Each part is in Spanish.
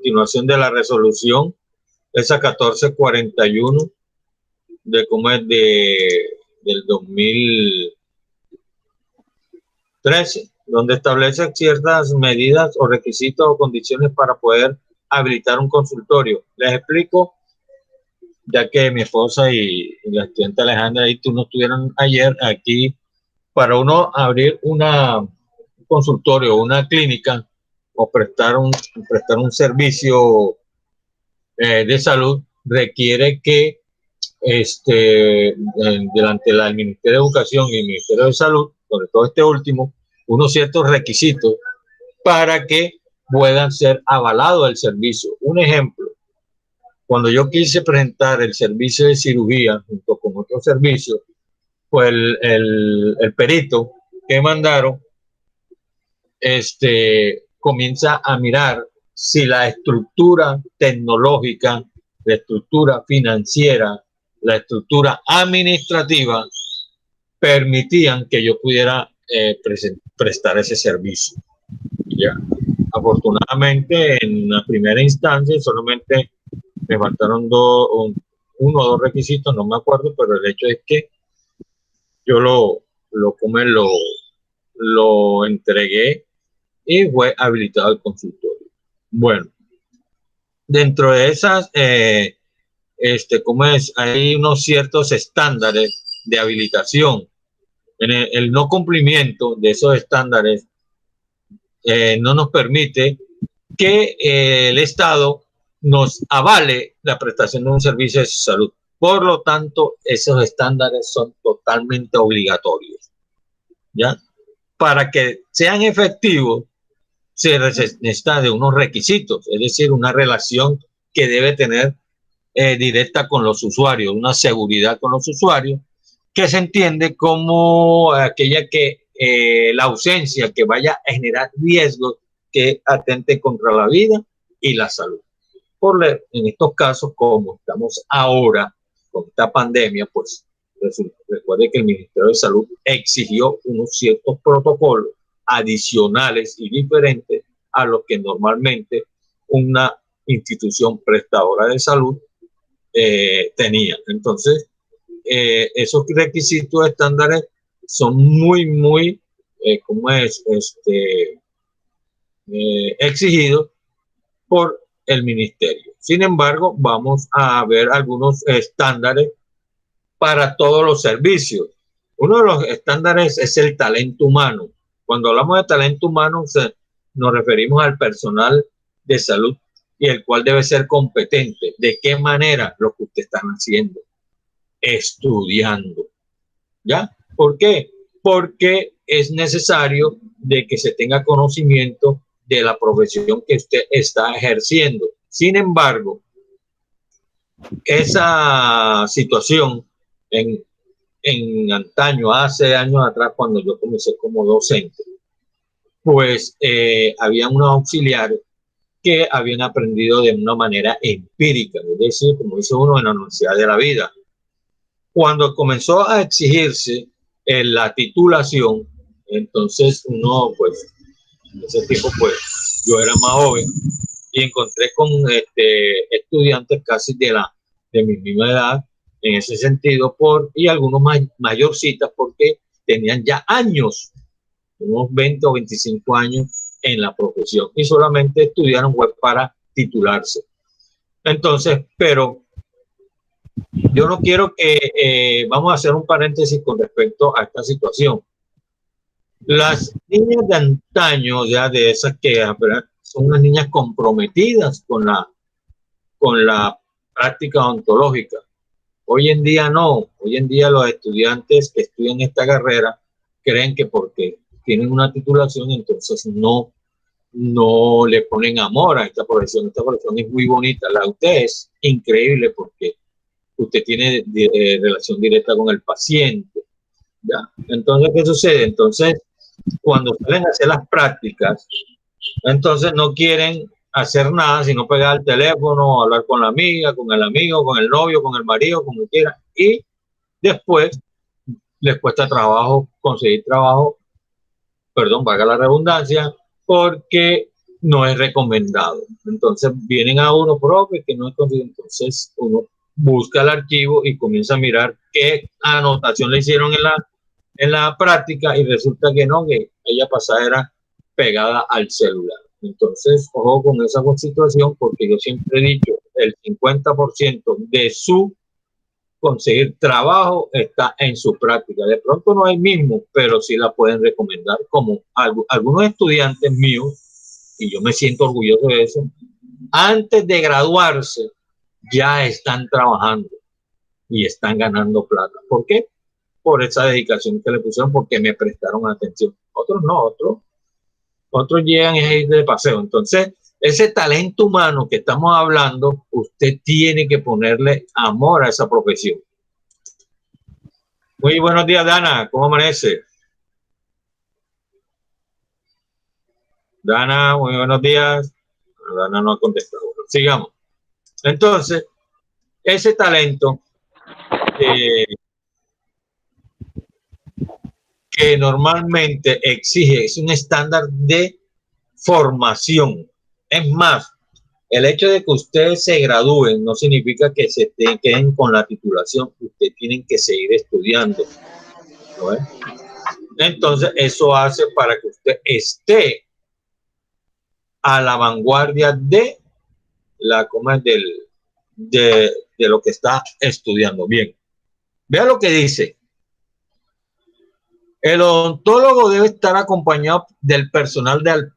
continuación de la resolución, esa 1441 de cómo es del 2013, donde establece ciertas medidas o requisitos o condiciones para poder habilitar un consultorio. Les explico, ya que mi esposa y la estudiante Alejandra y tú no estuvieron ayer aquí. Para uno abrir un consultorio, una clínica o prestar un servicio de salud, requiere que delante del Ministerio de Educación y el Ministerio de Salud, sobre todo este último, unos ciertos requisitos para que puedan ser avalados el servicio. Un ejemplo, cuando yo quise presentar el servicio de cirugía junto con otros servicios, pues el perito que mandaron comienza a mirar si la estructura tecnológica, la estructura financiera, la estructura administrativa permitían que yo pudiera prestar ese servicio. Ya. Afortunadamente, en la primera instancia solamente me faltaron uno o dos requisitos, no me acuerdo, pero el hecho es que yo lo entregué y fue habilitado el consultorio. Bueno, dentro de esas, ¿cómo es? Hay unos ciertos estándares de habilitación. En el no cumplimiento de esos estándares no nos permite que el Estado nos avale la prestación de un servicio de salud. Por lo tanto, esos estándares son totalmente obligatorios, ¿ya? Para que sean efectivos, se necesita de unos requisitos, es decir, una relación que debe tener directa con los usuarios, una seguridad con los usuarios, que se entiende como aquella que la ausencia que vaya a generar riesgos que atente contra la vida y la salud. En estos casos, como estamos ahora con esta pandemia, pues recuerde que el Ministerio de Salud exigió unos ciertos protocolos adicionales y diferentes a los que normalmente una institución prestadora de salud tenía. Entonces, esos requisitos estándares son muy, ¿cómo es? Exigidos por el ministerio. Sin embargo, vamos a ver algunos estándares para todos los servicios. Uno de los estándares es el talento humano. Cuando hablamos de talento humano, nos referimos al personal de salud y el cual debe ser competente. ¿De qué manera? Lo que ustedes están haciendo, estudiando. ¿Ya? ¿Por qué? Porque es necesario de que se tenga conocimiento de la profesión que usted está ejerciendo. Sin embargo, esa situación en antaño, hace años atrás, cuando yo comencé como docente, pues había unos auxiliares que habían aprendido de una manera empírica, es decir, como dice uno en la Universidad de la Vida. Cuando comenzó a exigirse la titulación, entonces uno, pues, en ese tiempo, pues, yo era más joven y encontré con estudiantes casi de mi misma edad, en ese sentido, y algunos mayorcitas porque tenían ya años, unos 20 o 25 años en la profesión y solamente estudiaron web para titularse. Entonces, pero yo no quiero que, vamos a hacer un paréntesis con respecto a esta situación. Las niñas de antaño, ya de esas que son unas niñas comprometidas con la práctica odontológica. Hoy en día no, hoy en día los estudiantes que estudian esta carrera creen que porque tienen una titulación, entonces no le ponen amor a esta profesión. Esta profesión es muy bonita, la de usted es increíble porque usted tiene relación directa con el paciente. ¿Ya? Entonces, ¿qué sucede? Entonces, cuando salen a hacer las prácticas, entonces no quieren hacer nada sino pegar el teléfono, hablar con la amiga, con el amigo, con el novio, con el marido, como quiera, y después les cuesta trabajo conseguir trabajo, perdón, valga la redundancia, porque no es recomendado. Entonces vienen a uno propio que no es conocido. Entonces uno busca el archivo y comienza a mirar qué anotación le hicieron en la práctica y resulta que no, que ella pasada era pegada al celular. Entonces, ojo con esa situación porque yo siempre he dicho, el 50% de su conseguir trabajo está en su práctica. De pronto no hay mismo, pero sí la pueden recomendar como algunos estudiantes míos, y yo me siento orgulloso de eso, antes de graduarse ya están trabajando y están ganando plata. ¿Por qué? Por esa dedicación que le pusieron, porque me prestaron atención. Otros no, otros llegan y ir de paseo. Entonces, ese talento humano que estamos hablando, usted tiene que ponerle amor a esa profesión. Muy buenos días, Dana. ¿Cómo amanece? Dana, muy buenos días. Dana no ha contestado. Sigamos. Entonces, ese talento que normalmente exige, es un estándar de formación. Es más, el hecho de que ustedes se gradúen no significa que se queden con la titulación. Ustedes tienen que seguir estudiando, ¿no? Entonces, eso hace para que usted esté a la vanguardia de la de lo que está estudiando. Bien, vea lo que dice. El odontólogo debe estar acompañado del personal de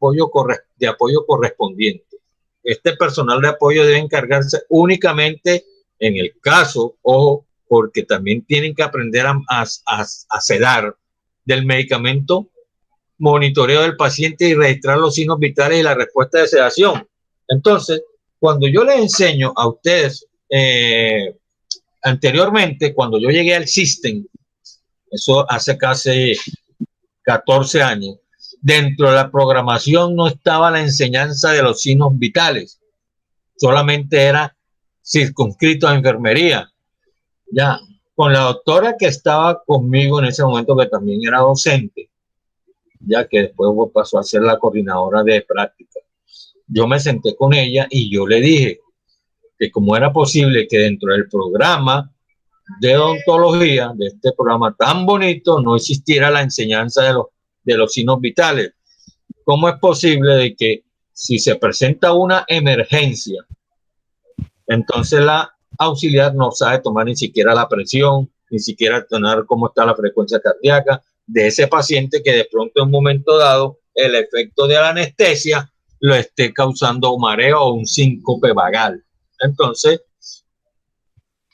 apoyo correspondiente. Este personal de apoyo debe encargarse únicamente en el caso, ojo, porque también tienen que aprender a sedar del medicamento, monitoreo del paciente y registrar los signos vitales y la respuesta de sedación. Entonces, cuando yo les enseño a ustedes, anteriormente, cuando yo llegué al System, eso hace casi 14 años, dentro de la programación no estaba la enseñanza de los signos vitales, solamente era circunscrito a enfermería. Ya, con la doctora que estaba conmigo en ese momento, que también era docente, ya que después pasó a ser la coordinadora de práctica, yo me senté con ella y yo le dije que como era posible que dentro del programa de odontología, de este programa tan bonito, no existiera la enseñanza de los signos vitales. ¿Cómo es posible de que si se presenta una emergencia, entonces la auxiliar no sabe tomar ni siquiera la presión, ni siquiera tener cómo está la frecuencia cardíaca de ese paciente que de pronto en un momento dado el efecto de la anestesia lo esté causando un mareo o un síncope vagal? Entonces,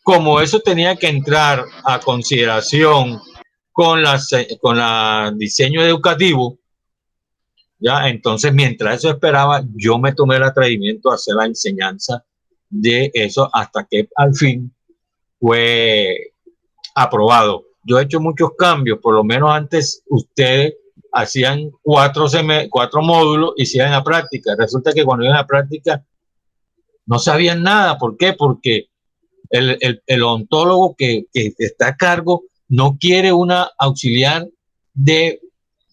como eso tenía que entrar a consideración con la diseño educativo, ya, entonces mientras eso esperaba, yo me tomé el atrevimiento a hacer la enseñanza de eso hasta que al fin fue aprobado. Yo he hecho muchos cambios, por lo menos antes ustedes hacían cuatro módulos y se iban a práctica. Resulta que cuando iban a práctica no sabían nada. ¿Por qué? Porque el odontólogo que está a cargo no quiere una auxiliar de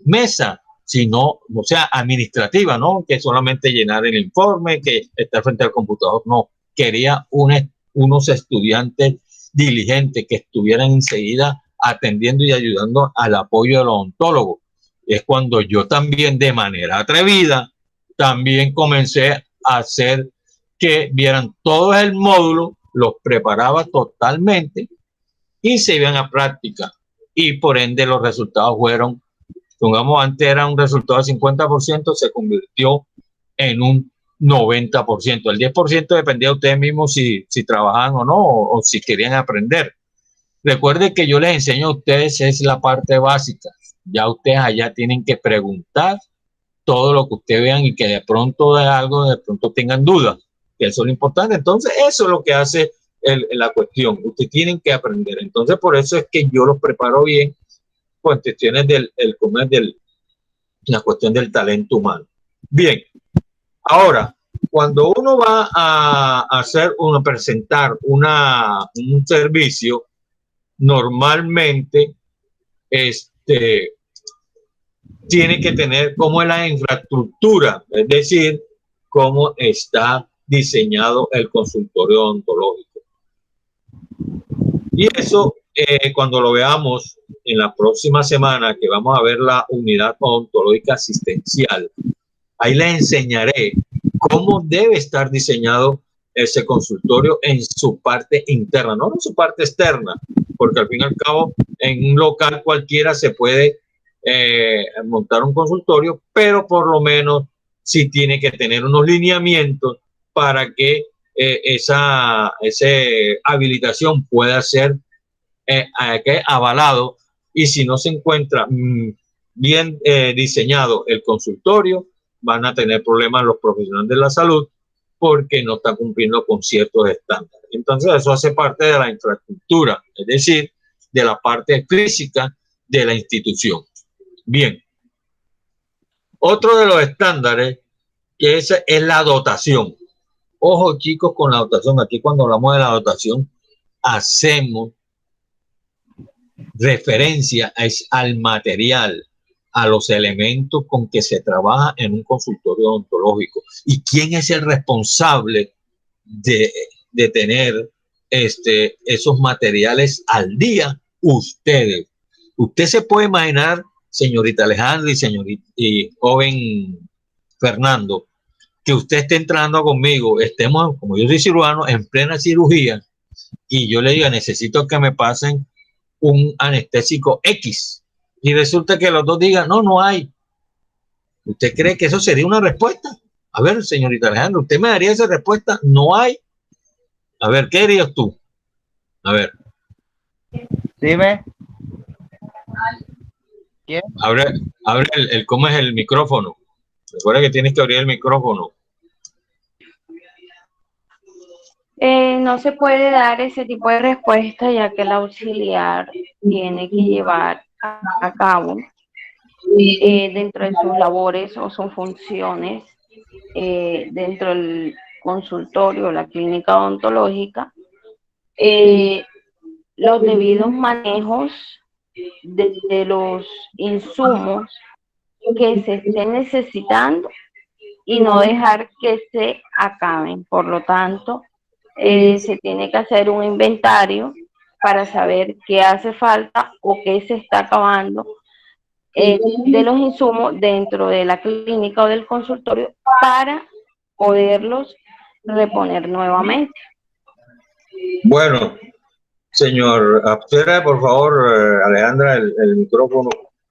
mesa, sino, o sea, administrativa, ¿no? Que solamente llenar el informe, que estar frente al computador, no. Quería unos estudiantes diligentes que estuvieran enseguida atendiendo y ayudando al apoyo del odontólogo. Es cuando yo también, de manera atrevida, también comencé a hacer que vieran todo el módulo, los preparaba totalmente y se iban a práctica. Y por ende los resultados fueron, pongamos, antes era un resultado de 50%, se convirtió en un 90%. El 10% dependía de ustedes mismos si trabajaban o no, o si querían aprender. Recuerde que yo les enseño a ustedes es la parte básica. Ya ustedes allá tienen que preguntar todo lo que ustedes vean y que de pronto de algo, de pronto tengan dudas, que eso es lo importante. Entonces, eso es lo que hace la cuestión. Ustedes tienen que aprender. Entonces, por eso es que yo los preparo bien con cuestiones la cuestión del talento humano. Bien, ahora, cuando uno va a presentar un servicio, normalmente tiene que tener como la infraestructura, es decir, cómo está diseñado el consultorio odontológico. Y eso, cuando lo veamos en la próxima semana, que vamos a ver la unidad odontológica asistencial, ahí les enseñaré cómo debe estar diseñado ese consultorio en su parte interna, no en su parte externa, porque al fin y al cabo en un local cualquiera se puede montar un consultorio, pero por lo menos sí tiene que tener unos lineamientos para que esa habilitación pueda ser avalado, y si no se encuentra bien diseñado el consultorio, van a tener problemas los profesionales de la salud porque no está cumpliendo con ciertos estándares. Entonces eso hace parte de la infraestructura, es decir, de la parte física de la institución. Bien, otro de los estándares que es la dotación. Ojo chicos con la dotación, aquí cuando hablamos de la dotación hacemos referencia al material, a los elementos con que se trabaja en un consultorio odontológico. ¿Y quién es el responsable de tener esos materiales al día? Ustedes. Usted se puede imaginar, señorita Alejandra y joven Fernando, que usted esté entrando conmigo, estemos, como yo soy cirujano, en plena cirugía, y yo le diga, necesito que me pasen un anestésico X, y resulta que los dos digan, no, no hay. ¿Usted cree que eso sería una respuesta? A ver, señorita Alejandra, ¿usted me daría esa respuesta? No hay. A ver, ¿qué dirías tú? A ver. Dime. ¿Quién? Abre ¿cómo es el micrófono? Recuerda que tienes que abrir el micrófono. No se puede dar ese tipo de respuesta, ya que el auxiliar tiene que llevar a cabo dentro de sus labores o sus funciones dentro del consultorio o la clínica odontológica los debidos manejos de los insumos que se estén necesitando y no dejar que se acaben. Por lo tanto, se tiene que hacer un inventario para saber qué hace falta o qué se está acabando de los insumos dentro de la clínica o del consultorio para poderlos reponer nuevamente. Bueno, señor, abstenga por favor, Alejandra, el micrófono.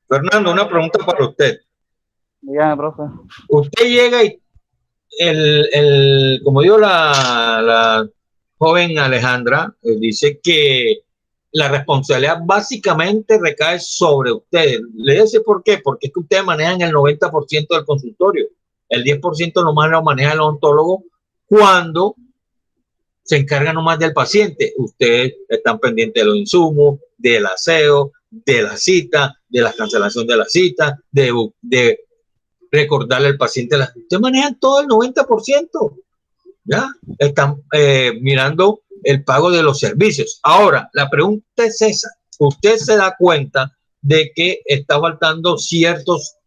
Fernando, una pregunta para usted. Dígame, profe. Usted llega y como dijo la joven Alejandra, dice que la responsabilidad básicamente recae sobre ustedes. Le dice por qué, porque es que ustedes manejan el 90% del consultorio, el 10% nomás lo maneja el odontólogo cuando se encarga nomás del paciente. Ustedes están pendientes de los insumos, del aseo, de la cita, de la cancelación de la cita, de recordarle al paciente. Ustedes manejan todo el 90%. ¿Ya? Están mirando el pago de los servicios. Ahora, la pregunta es esa. ¿Usted se da cuenta de que está faltando ciertos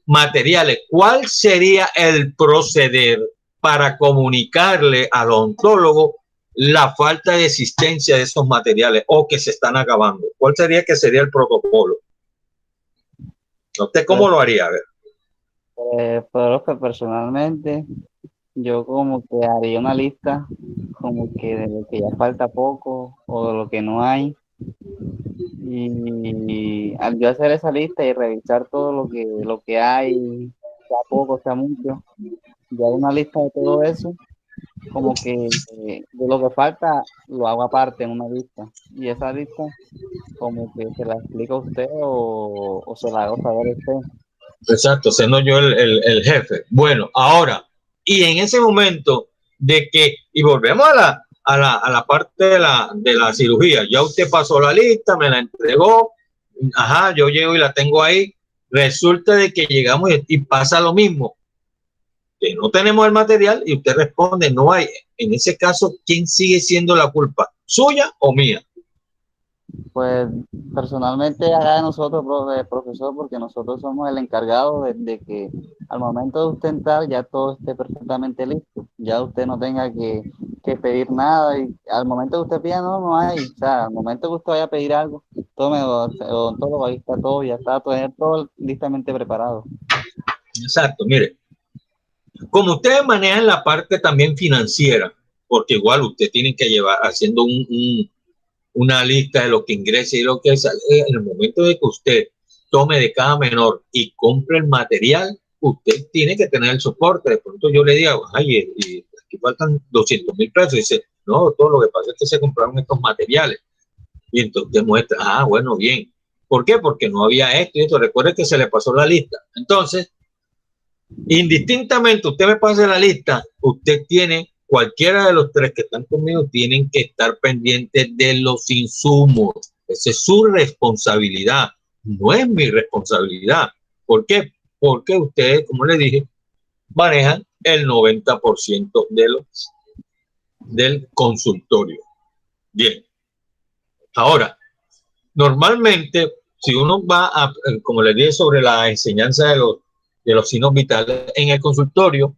materiales? ¿Cuál sería el proceder para comunicarle al odontólogo la falta de existencia de esos materiales o que se están acabando? ¿Cuál sería el protocolo? ¿Usted cómo lo haría? A ver. Profe, personalmente, yo como que haría una lista como que de lo que ya falta poco o de lo que no hay. Y al yo hacer esa lista y revisar todo lo que hay, sea poco, sea mucho, ya una lista de todo eso, como que de lo que falta lo hago aparte en una lista. Y esa lista como que se la explica a usted o se la hago saber a usted. Exacto, siendo yo el jefe. Bueno, ahora, y en ese momento de que, y volvemos a la parte de la cirugía, ya usted pasó la lista, me la entregó, ajá, yo llego y la tengo ahí, resulta de que llegamos y pasa lo mismo, que no tenemos el material y usted responde, no hay. En ese caso, ¿quién sigue siendo la culpa? ¿Suya o mía? Pues personalmente acá de nosotros, profesor, porque nosotros somos el encargado de que al momento de usted entrar ya todo esté perfectamente listo, ya usted no tenga que pedir nada y al momento que usted pida no hay, o sea, al momento que usted vaya a pedir algo, tome odontólogo, ahí está todo, ya está todo listamente preparado. Exacto, mire, como ustedes manejan la parte también financiera, porque igual usted tiene que llevar haciendo una lista de lo que ingresa y lo que sale, en el momento de que usted tome de cada menor y compre el material, usted tiene que tener el soporte. De pronto yo le digo, ay, y aquí faltan 200.000 pesos. Y dice, no, todo lo que pasa es que se compraron estos materiales. Y entonces muestra, bueno, bien. ¿Por qué? Porque no había esto y esto. Recuerde que se le pasó la lista. Entonces, indistintamente usted me pase la lista, usted tiene, cualquiera de los tres que están conmigo, tienen que estar pendientes de los insumos. Esa es su responsabilidad, no es mi responsabilidad. ¿Por qué? Porque ustedes, como les dije, manejan el 90% del consultorio. Bien. Ahora, normalmente, si uno va a, como les dije sobre la enseñanza de los signos vitales en el consultorio,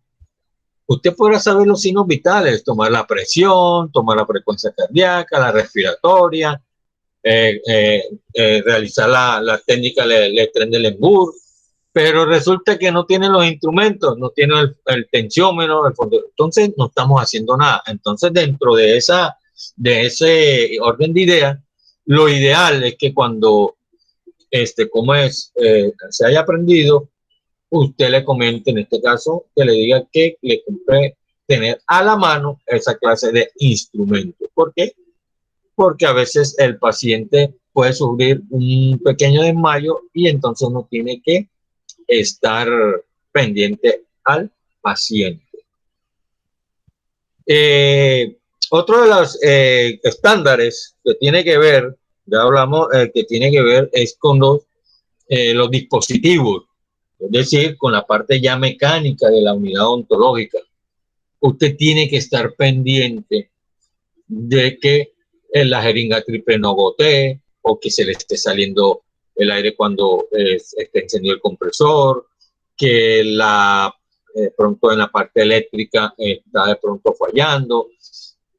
usted podrá saber los signos vitales, tomar la presión, tomar la frecuencia cardíaca, la respiratoria, realizar la técnica del Trendelenburg, pero resulta que no tienen los instrumentos, no tienen el tensiómetro, entonces no estamos haciendo nada. Entonces, dentro de ese orden de ideas, lo ideal es que cuando se haya aprendido, usted le comente, en este caso, que le diga que le compre tener a la mano esa clase de instrumentos. ¿Por qué? Porque a veces el paciente puede sufrir un pequeño desmayo y entonces uno tiene que estar pendiente al paciente. Otro de los estándares que tiene que ver, ya hablamos, que tiene que ver es con los dispositivos, es decir, con la parte ya mecánica de la unidad odontológica. Usted tiene que estar pendiente de que la jeringa triple no gotee o que se le esté saliendo el aire cuando esté encendido el compresor, que pronto en la parte eléctrica está de pronto fallando.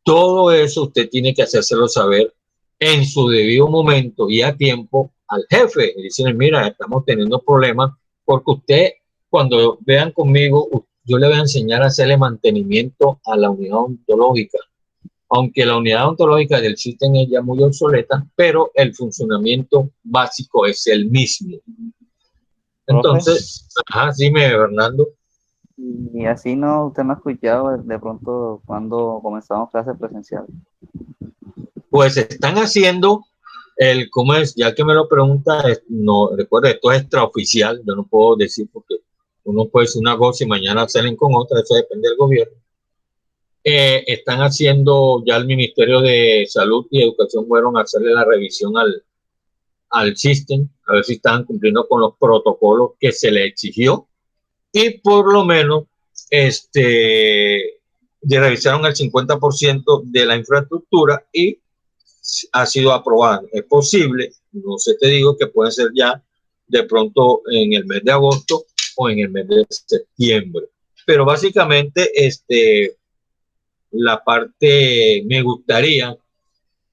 Todo eso usted tiene que hacérselo saber en su debido momento y a tiempo al jefe. Y dicen, mira, estamos teniendo problemas porque usted, cuando vean conmigo, yo le voy a enseñar a hacerle mantenimiento a la unidad odontológica. Aunque la unidad odontológica del sistema es ya muy obsoleta, pero el funcionamiento básico es el mismo. Entonces, dime, Fernando. Y así usted no ha escuchado de pronto cuando comenzamos clases presenciales. Pues están haciendo ¿cómo es? Ya que me lo pregunta, no, recuerda, esto es extraoficial, yo no puedo decir porque uno puede decir una cosa y mañana salen con otra, eso depende del gobierno. Están haciendo, ya el Ministerio de Salud y Educación fueron a hacerle la revisión al sistema, a ver si estaban cumpliendo con los protocolos que se le exigió y por lo menos revisaron el 50% de la infraestructura y ha sido aprobado. Es posible, no sé, te digo que puede ser ya de pronto en el mes de agosto o en el mes de septiembre. Pero básicamente la parte me gustaría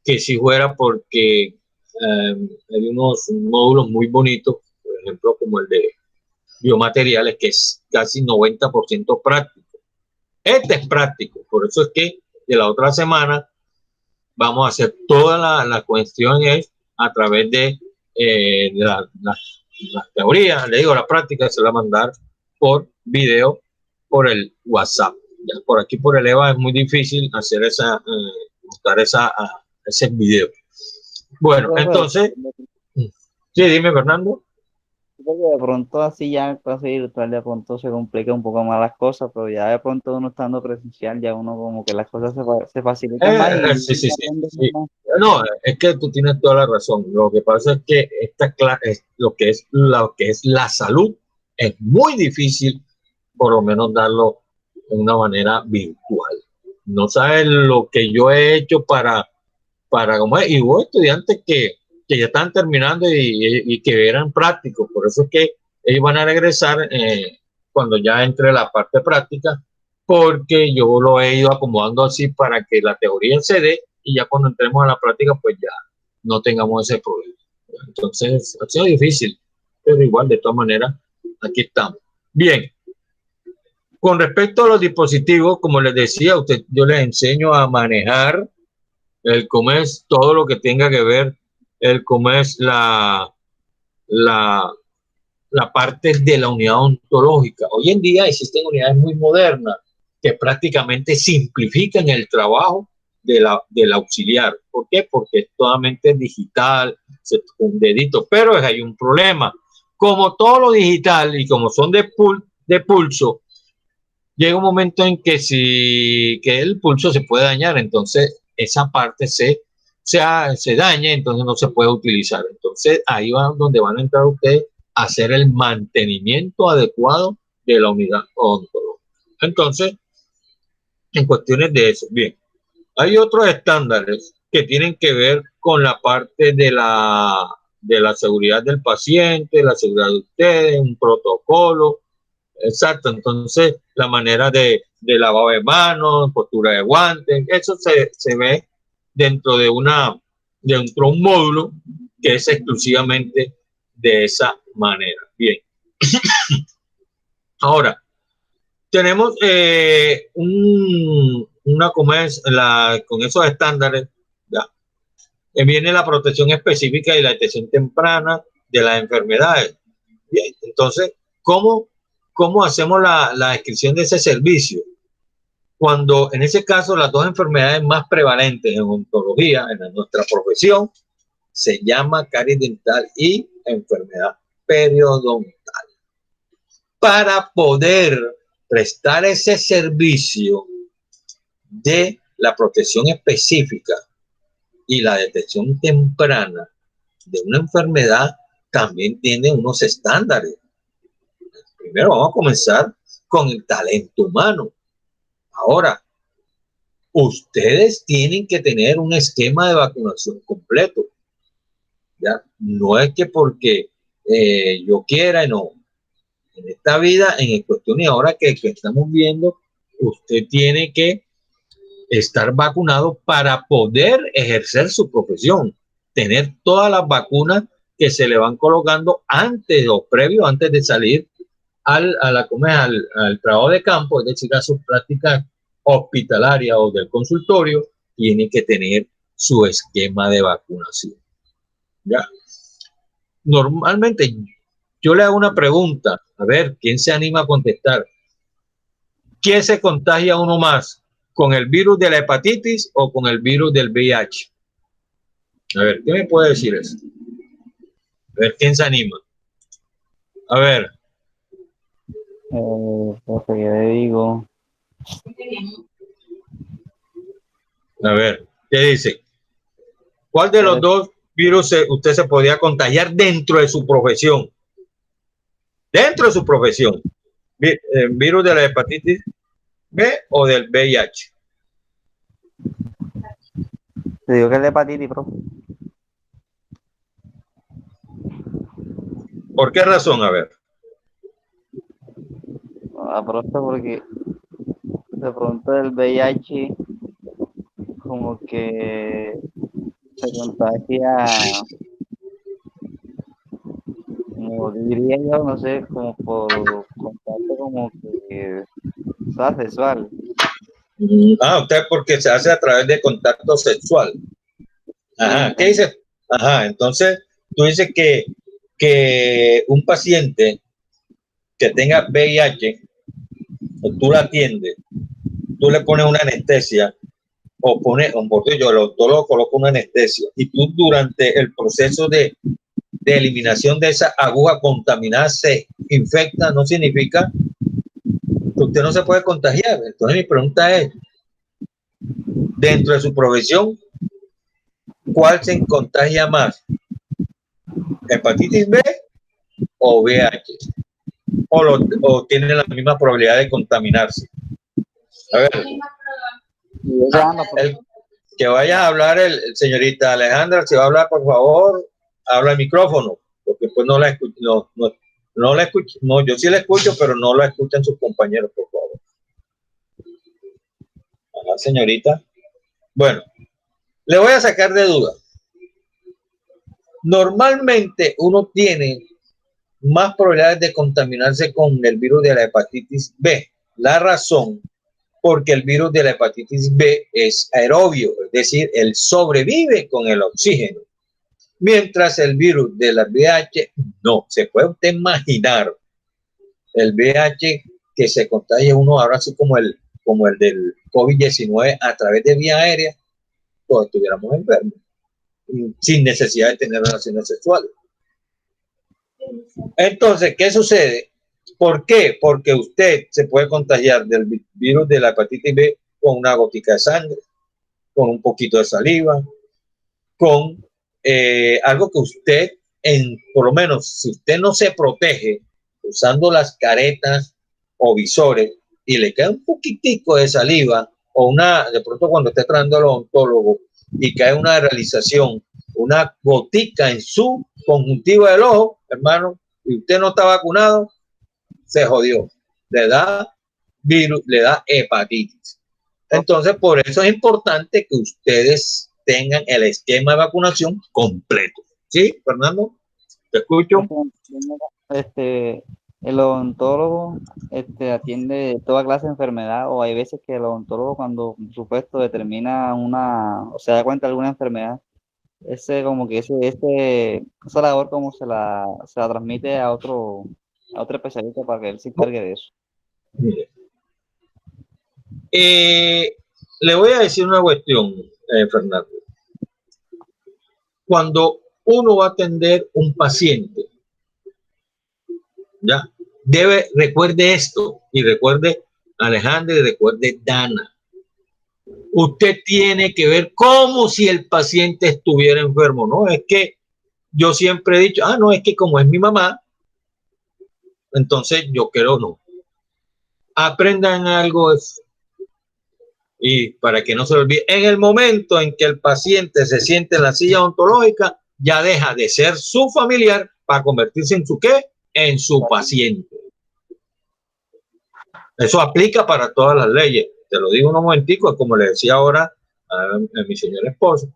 que si fuera porque hay unos módulos muy bonitos, por ejemplo, como el de biomateriales, que es casi 90% práctico. Este es práctico, por eso es que de la otra semana vamos a hacer toda la cuestión es a través de la teoría, le digo, la práctica se la va a mandar por video, por el WhatsApp. Ya por aquí, por el EVA, es muy difícil hacer mostrar ese video. Bueno, entonces, sí, dime, Fernando. De pronto así ya clase virtual de pronto se complica un poco más las cosas, pero ya de pronto uno estando presencial ya uno como que las cosas se facilitan más y sí. Más. No, es que tú tienes toda la razón. Lo que pasa es que lo que es la salud es muy difícil, por lo menos darlo de una manera virtual. No sabes lo que yo he hecho para para como es. Y hubo estudiantes que ya están terminando y que eran prácticos, por eso es que ellos van a regresar cuando ya entre la parte práctica, porque yo lo he ido acomodando así para que la teoría se dé y ya cuando entremos a la práctica pues ya no tengamos ese problema. Entonces ha sido difícil, pero igual de todas maneras aquí estamos. Bien, con respecto a los dispositivos, como les decía, yo les enseño a manejar el COMES, todo lo que tenga que ver el COMES, la parte de la unidad ontológica. Hoy en día existen unidades muy modernas que prácticamente simplifican el trabajo del auxiliar. ¿Por qué? Porque es totalmente digital, un dedito, pero hay un problema. Como todo lo digital y como son de pulso, llega un momento en que que el pulso se puede dañar, entonces esa parte se daña, entonces no se puede utilizar. Entonces ahí va donde van a entrar ustedes a hacer el mantenimiento adecuado de la unidad ontológica. Entonces, en cuestiones de eso, bien, hay otros estándares que tienen que ver con la parte de la seguridad del paciente, la seguridad de ustedes, un protocolo. Exacto, entonces la manera de lavado de manos, postura de guantes, eso se ve dentro de dentro de un módulo que es exclusivamente de esa manera. Bien. Ahora, tenemos con esos estándares, ya, viene la protección específica y la detección temprana de las enfermedades. Bien, entonces, ¿cómo hacemos la descripción de ese servicio? Cuando en ese caso las dos enfermedades más prevalentes en odontología, en nuestra profesión, se llama caries dental y enfermedad periodontal. Para poder prestar ese servicio de la protección específica y la detección temprana de una enfermedad, también tiene unos estándares. Primero vamos a comenzar con el talento humano. Ahora, ustedes tienen que tener un esquema de vacunación completo. ¿Ya? No es que porque yo quiera, no. En esta vida, en cuestión y ahora que estamos viendo, usted tiene que estar vacunado para poder ejercer su profesión, tener todas las vacunas que se le van colocando antes o previo, antes de salir al trabajo de campo, es decir, a sus prácticas hospitalarias o del consultorio, tiene que tener su esquema de vacunación. ¿Ya? Normalmente yo le hago una pregunta, a ver, ¿quién se anima a contestar? ¿Quién se contagia uno más? ¿Con el virus de la hepatitis o con el virus del VIH? A ver, ¿qué me puede decir eso? A ver, ¿quién se anima? A ver. Lo que yo le digo. A ver, ¿qué dice? ¿Cuál de los dos virus usted se podría contagiar dentro de su profesión? Dentro de su profesión. ¿Virus de la hepatitis B o del VIH? Te digo que es la hepatitis, profe. ¿Por qué razón? A ver. Profe, porque de pronto el VIH como que se contagia, como diría yo, no sé, como por contacto como que sexual. Usted porque se hace a través de contacto sexual. Ajá, ¿qué dices? Ajá, entonces tú dices que un paciente que tenga VIH, tú la atiendes, tú le pones una anestesia o yo el odontólogo coloca una anestesia y tú durante el proceso de eliminación de esa aguja contaminada se infecta, no significa que usted no se puede contagiar. Entonces mi pregunta es, dentro de su profesión, ¿cuál se contagia más? ¿Hepatitis B o VIH? ¿O tienen la misma probabilidad de contaminarse? A ver. que vaya a hablar señorita Alejandra, si va a hablar, por favor, habla el micrófono, porque pues no la escucho, no la escucho, no, yo sí la escucho, pero no la escuchan sus compañeros, por favor. Ajá, señorita. Bueno, le voy a sacar de duda. Normalmente uno tiene más probabilidades de contaminarse con el virus de la hepatitis B. La razón, porque el virus de la hepatitis B es aerobio, es decir, él sobrevive con el oxígeno. Mientras el virus de la VIH, no. Se puede usted imaginar el VIH que se contagia uno ahora así como el del COVID-19 a través de vía aérea, todos estuviéramos enfermos, sin necesidad de tener relaciones sexuales. Entonces, ¿qué sucede? ¿Por qué? Porque usted se puede contagiar del virus de la hepatitis B con una gotica de sangre, con un poquito de saliva, con algo que usted, por lo menos, si usted no se protege usando las caretas o visores y le queda un poquitico de saliva o de pronto cuando esté tratando al odontólogo y cae una realización, una gotica en su conjuntiva del ojo, hermano, y usted no está vacunado, se jodió. Le da virus, le da hepatitis. Entonces, por eso es importante que ustedes tengan el esquema de vacunación completo. ¿Sí, Fernando? ¿Te escucho? El odontólogo atiende toda clase de enfermedad, o hay veces que el odontólogo, cuando por supuesto determina o se da cuenta de alguna enfermedad, esa labor como se la transmite a otro especialista para que él se encargue de eso. Mire. Le voy a decir una cuestión, Fernando. Cuando uno va a atender un paciente, ya, recuerde esto, y recuerde Alejandra, y recuerde Dana. Usted tiene que ver como si el paciente estuviera enfermo. No es que yo siempre he dicho, no, es que como es mi mamá, entonces yo quiero no. Aprendan algo y para que no se olvide, en el momento en que el paciente se siente en la silla odontológica, ya deja de ser su familiar para convertirse en su ¿qué? En su paciente. Eso aplica para todas las leyes. Te lo digo un momentico, como le decía ahora a mi señora esposa.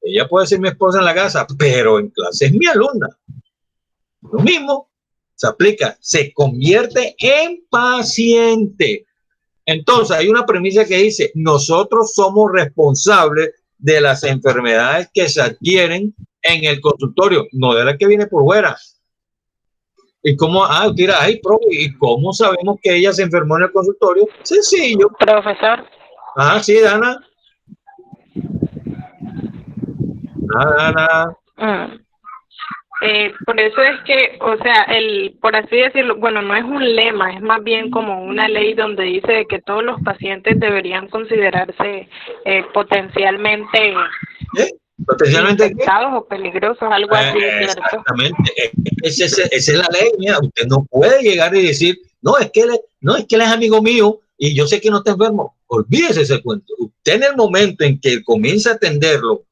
Ella puede ser mi esposa en la casa, pero en clase es mi alumna. Lo mismo se aplica, se convierte en paciente. Entonces hay una premisa que dice, nosotros somos responsables de las enfermedades que se adquieren en el consultorio, no de las que viene por fuera. ¿Y cómo? ¿Y cómo sabemos que ella se enfermó en el consultorio? Sencillo. Profesor. Sí, Dana. Dana. Por eso es que, o sea, por así decirlo, bueno, no es un lema, es más bien como una ley donde dice que todos los pacientes deberían considerarse potencialmente infectados o peligrosos, algo así, ¿cierto? Exactamente, esa es la ley. Mira, usted no puede llegar y decir, no, es que él es amigo mío y yo sé que no está enfermo. Olvídese ese cuento. Usted en el momento en que comienza a atenderlo,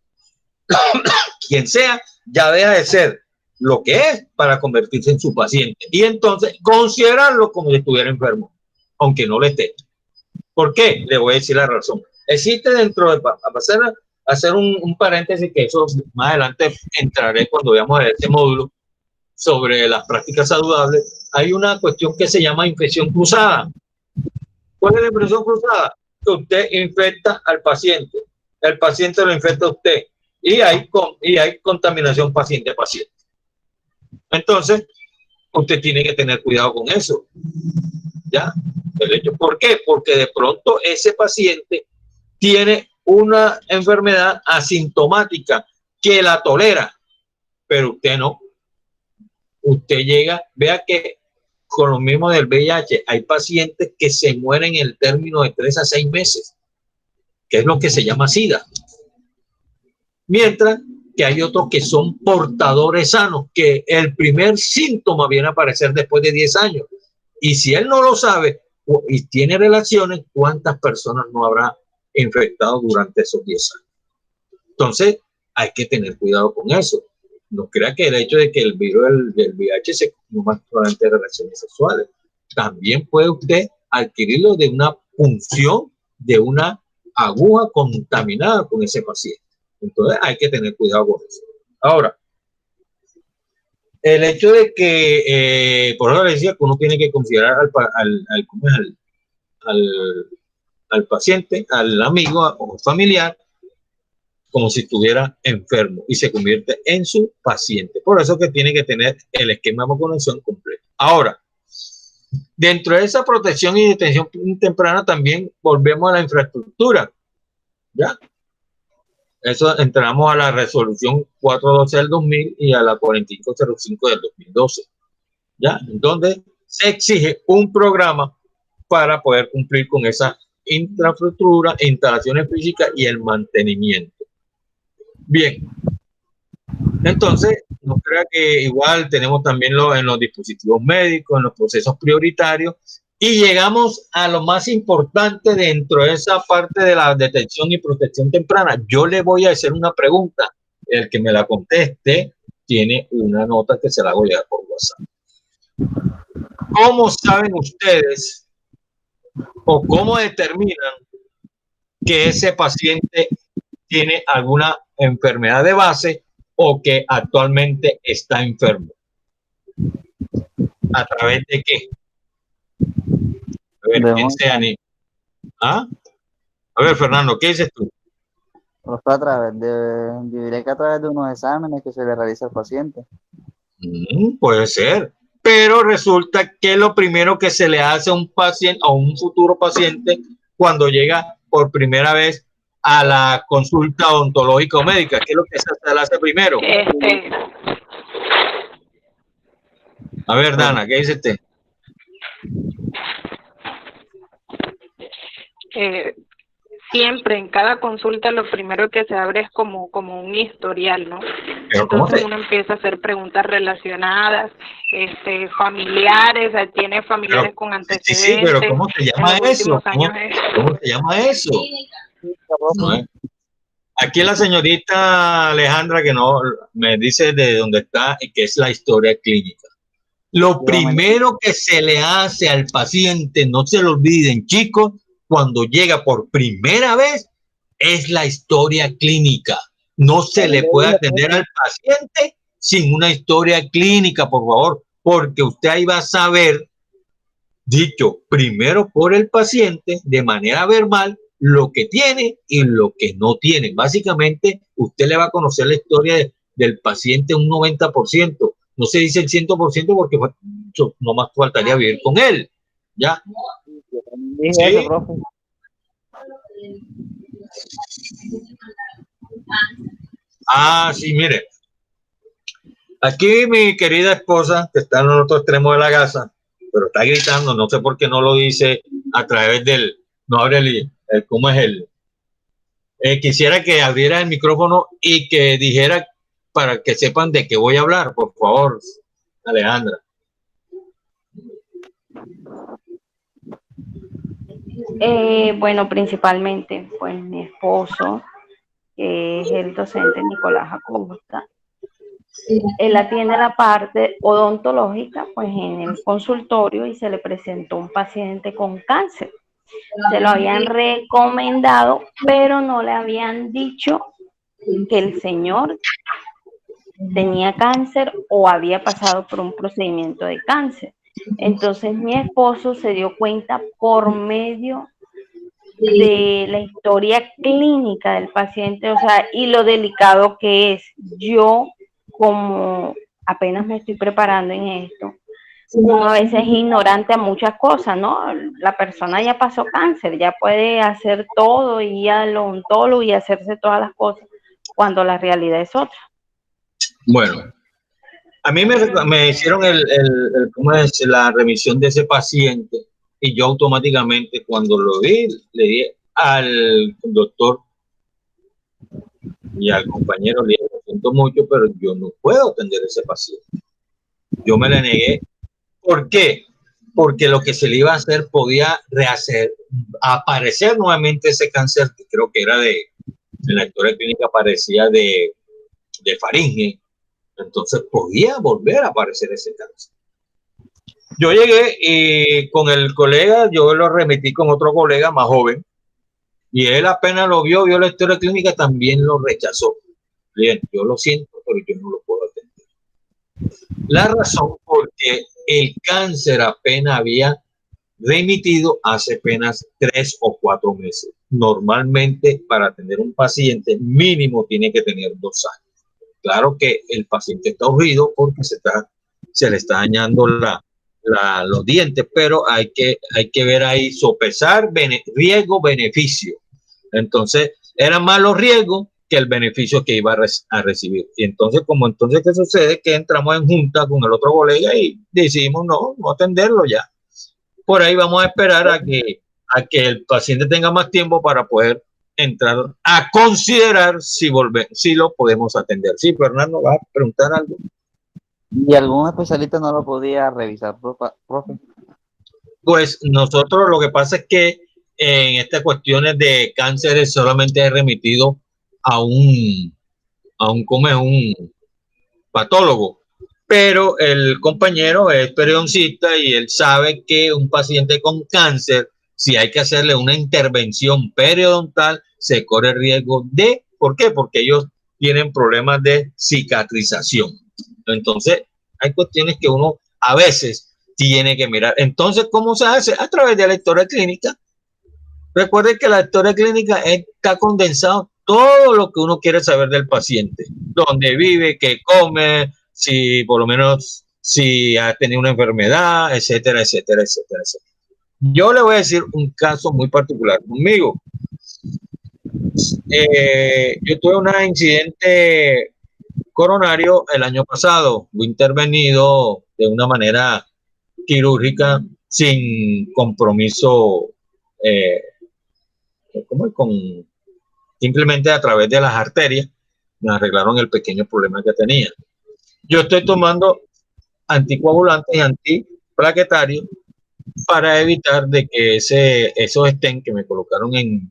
quien sea, ya deja de ser lo que es para convertirse en su paciente y entonces considerarlo como si estuviera enfermo, aunque no lo esté. ¿Por qué? Le voy a decir la razón. Existe dentro de, hacer un paréntesis, que eso más adelante entraré cuando veamos este módulo sobre las prácticas saludables. Hay una cuestión que se llama infección cruzada. ¿Cuál es la infección cruzada? Que usted infecta al paciente, el paciente lo infecta a usted y hay contaminación paciente-paciente. Entonces, usted tiene que tener cuidado con eso. ¿Ya? ¿Por qué? Porque de pronto ese paciente tiene una enfermedad asintomática que la tolera, pero usted no. Usted llega, vea que con lo mismo del VIH, hay pacientes que se mueren en el término de 3 a 6 meses, que es lo que se llama SIDA. Mientras que hay otros que son portadores sanos, que el primer síntoma viene a aparecer después de 10 años. Y si él no lo sabe y tiene relaciones, ¿cuántas personas no habrá infectado durante esos 10 años? Entonces, hay que tener cuidado con eso. No crea que el hecho de que el virus del VIH se consuma durante relaciones sexuales. También puede usted adquirirlo de una punción de una aguja contaminada con ese paciente. Entonces, hay que tener cuidado con eso. Ahora, el hecho de que, por eso le decía que uno tiene que considerar al paciente, al amigo o familiar, como si estuviera enfermo y se convierte en su paciente. Por eso que tiene que tener el esquema de vacunación completo. Ahora, dentro de esa protección y detención temprana también volvemos a la infraestructura. ¿Ya? Eso entramos a la resolución 412 del 2000 y a la 4505 del 2012. ¿Ya? Donde se exige un programa para poder cumplir con esa infraestructura, instalaciones físicas y el mantenimiento. Bien, entonces, no crea que igual tenemos también en los dispositivos médicos, en los procesos prioritarios, y llegamos a lo más importante dentro de esa parte de la detección y protección temprana. Yo le voy a hacer una pregunta. El que me la conteste tiene una nota que se la voy a dar por WhatsApp. ¿Cómo saben ustedes o cómo determinan que ese paciente tiene alguna enfermedad de base o que actualmente está enfermo? ¿A través de qué? A ver, ¿quién sea? ¿Ah? A ver, Fernando, ¿qué dices tú? A través yo diría que a través de unos exámenes que se le realiza al paciente. Puede ser, pero resulta que lo primero que se le hace a un paciente, a un futuro paciente, cuando llega por primera vez a la consulta odontológica o médica, ¿qué es lo que se le hace primero? A ver, Dana, ¿qué dice usted? Siempre en cada consulta lo primero que se abre es como un historial, ¿no? Entonces uno empieza a hacer preguntas relacionadas, familiares, tiene familiares con antecedentes. Sí, pero ¿cómo se llama eso? ¿Cómo se llama eso? No, aquí la señorita Alejandra que no me dice de dónde está y que es la historia clínica. Lo primero que se le hace al paciente, no se lo olviden, chicos, cuando llega por primera vez, es la historia clínica. No se le puede atender al paciente sin una historia clínica, por favor, porque usted ahí va a saber, dicho primero por el paciente, de manera verbal, lo que tiene y lo que no tiene. Básicamente, usted le va a conocer la historia del paciente un 90%. No se dice el 100% porque no más faltaría vivir con él. ¿Ya? ¿Sí? Sí, mire. Aquí mi querida esposa, que está en el otro extremo de la casa, pero está gritando, no sé por qué no lo dice a través no abre ¿cómo es quisiera que abriera el micrófono y que dijera para que sepan de qué voy a hablar, por favor, Alejandra. Bueno, principalmente, pues mi esposo, que es el docente Nicolás Acosta, él atiende la parte odontológica, pues en el consultorio, y se le presentó un paciente con cáncer. Se lo habían recomendado, pero no le habían dicho que el señor tenía cáncer o había pasado por un procedimiento de cáncer. Entonces mi esposo se dio cuenta por medio de la historia clínica del paciente, o sea, y lo delicado que es. Yo, como apenas me estoy preparando en esto, uno a veces es ignorante a muchas cosas, ¿no? La persona ya pasó cáncer, ya puede hacer todo, y ir al odontólogo y hacerse todas las cosas, cuando la realidad es otra. Bueno, a mí me hicieron ¿cómo es? La remisión de ese paciente, y yo automáticamente cuando lo vi, le di al doctor y al compañero, le dije, lo siento mucho, pero yo no puedo atender a ese paciente. Yo me le negué. ¿Por qué? Porque lo que se le iba a hacer podía aparecer nuevamente ese cáncer, que creo que era de en la historia clínica aparecía de faringe, entonces podía volver a aparecer ese cáncer. Yo llegué y con el colega, yo lo remití con otro colega más joven, y él apenas lo vio la historia clínica, también lo rechazó. Bien, yo lo siento, pero yo no lo puedo atender. La razón porque el cáncer apenas había remitido hace apenas 3 o 4 meses. Normalmente para atender un paciente mínimo tiene que tener 2 años. Claro que el paciente está urgido porque se le está dañando los dientes, pero hay que ver ahí, sopesar riesgo-beneficio. Entonces, eran más los riesgos que el beneficio que iba a recibir. Y entonces, ¿qué sucede? Que entramos en junta con el otro colega y decidimos no atenderlo ya. Por ahí vamos a esperar a que el paciente tenga más tiempo para poder entrar a considerar si lo podemos atender. Sí, Fernando, ¿vas a preguntar algo? ¿Y algún especialista no lo podía revisar, profe? Pues nosotros lo que pasa es que en estas cuestiones de cánceres solamente es remitido a un patólogo, pero el compañero es periodoncista y él sabe que un paciente con cáncer, si hay que hacerle una intervención periodontal, se corre riesgo de, ¿por qué? Porque ellos tienen problemas de cicatrización. Entonces, hay cuestiones que uno a veces tiene que mirar. Entonces, ¿cómo se hace? A través de la historia clínica. Recuerde que la historia clínica está condensado todo lo que uno quiere saber del paciente, dónde vive, qué come, si por lo menos si ha tenido una enfermedad, etcétera, etcétera, etcétera, etcétera. Yo le voy a decir un caso muy particular conmigo. Yo tuve un incidente coronario el año pasado, fui intervenido de una manera quirúrgica sin compromiso, simplemente a través de las arterias me arreglaron el pequeño problema que tenía. Yo estoy tomando anticoagulantes y antiplaquetarios para evitar de que esos stents que me colocaron en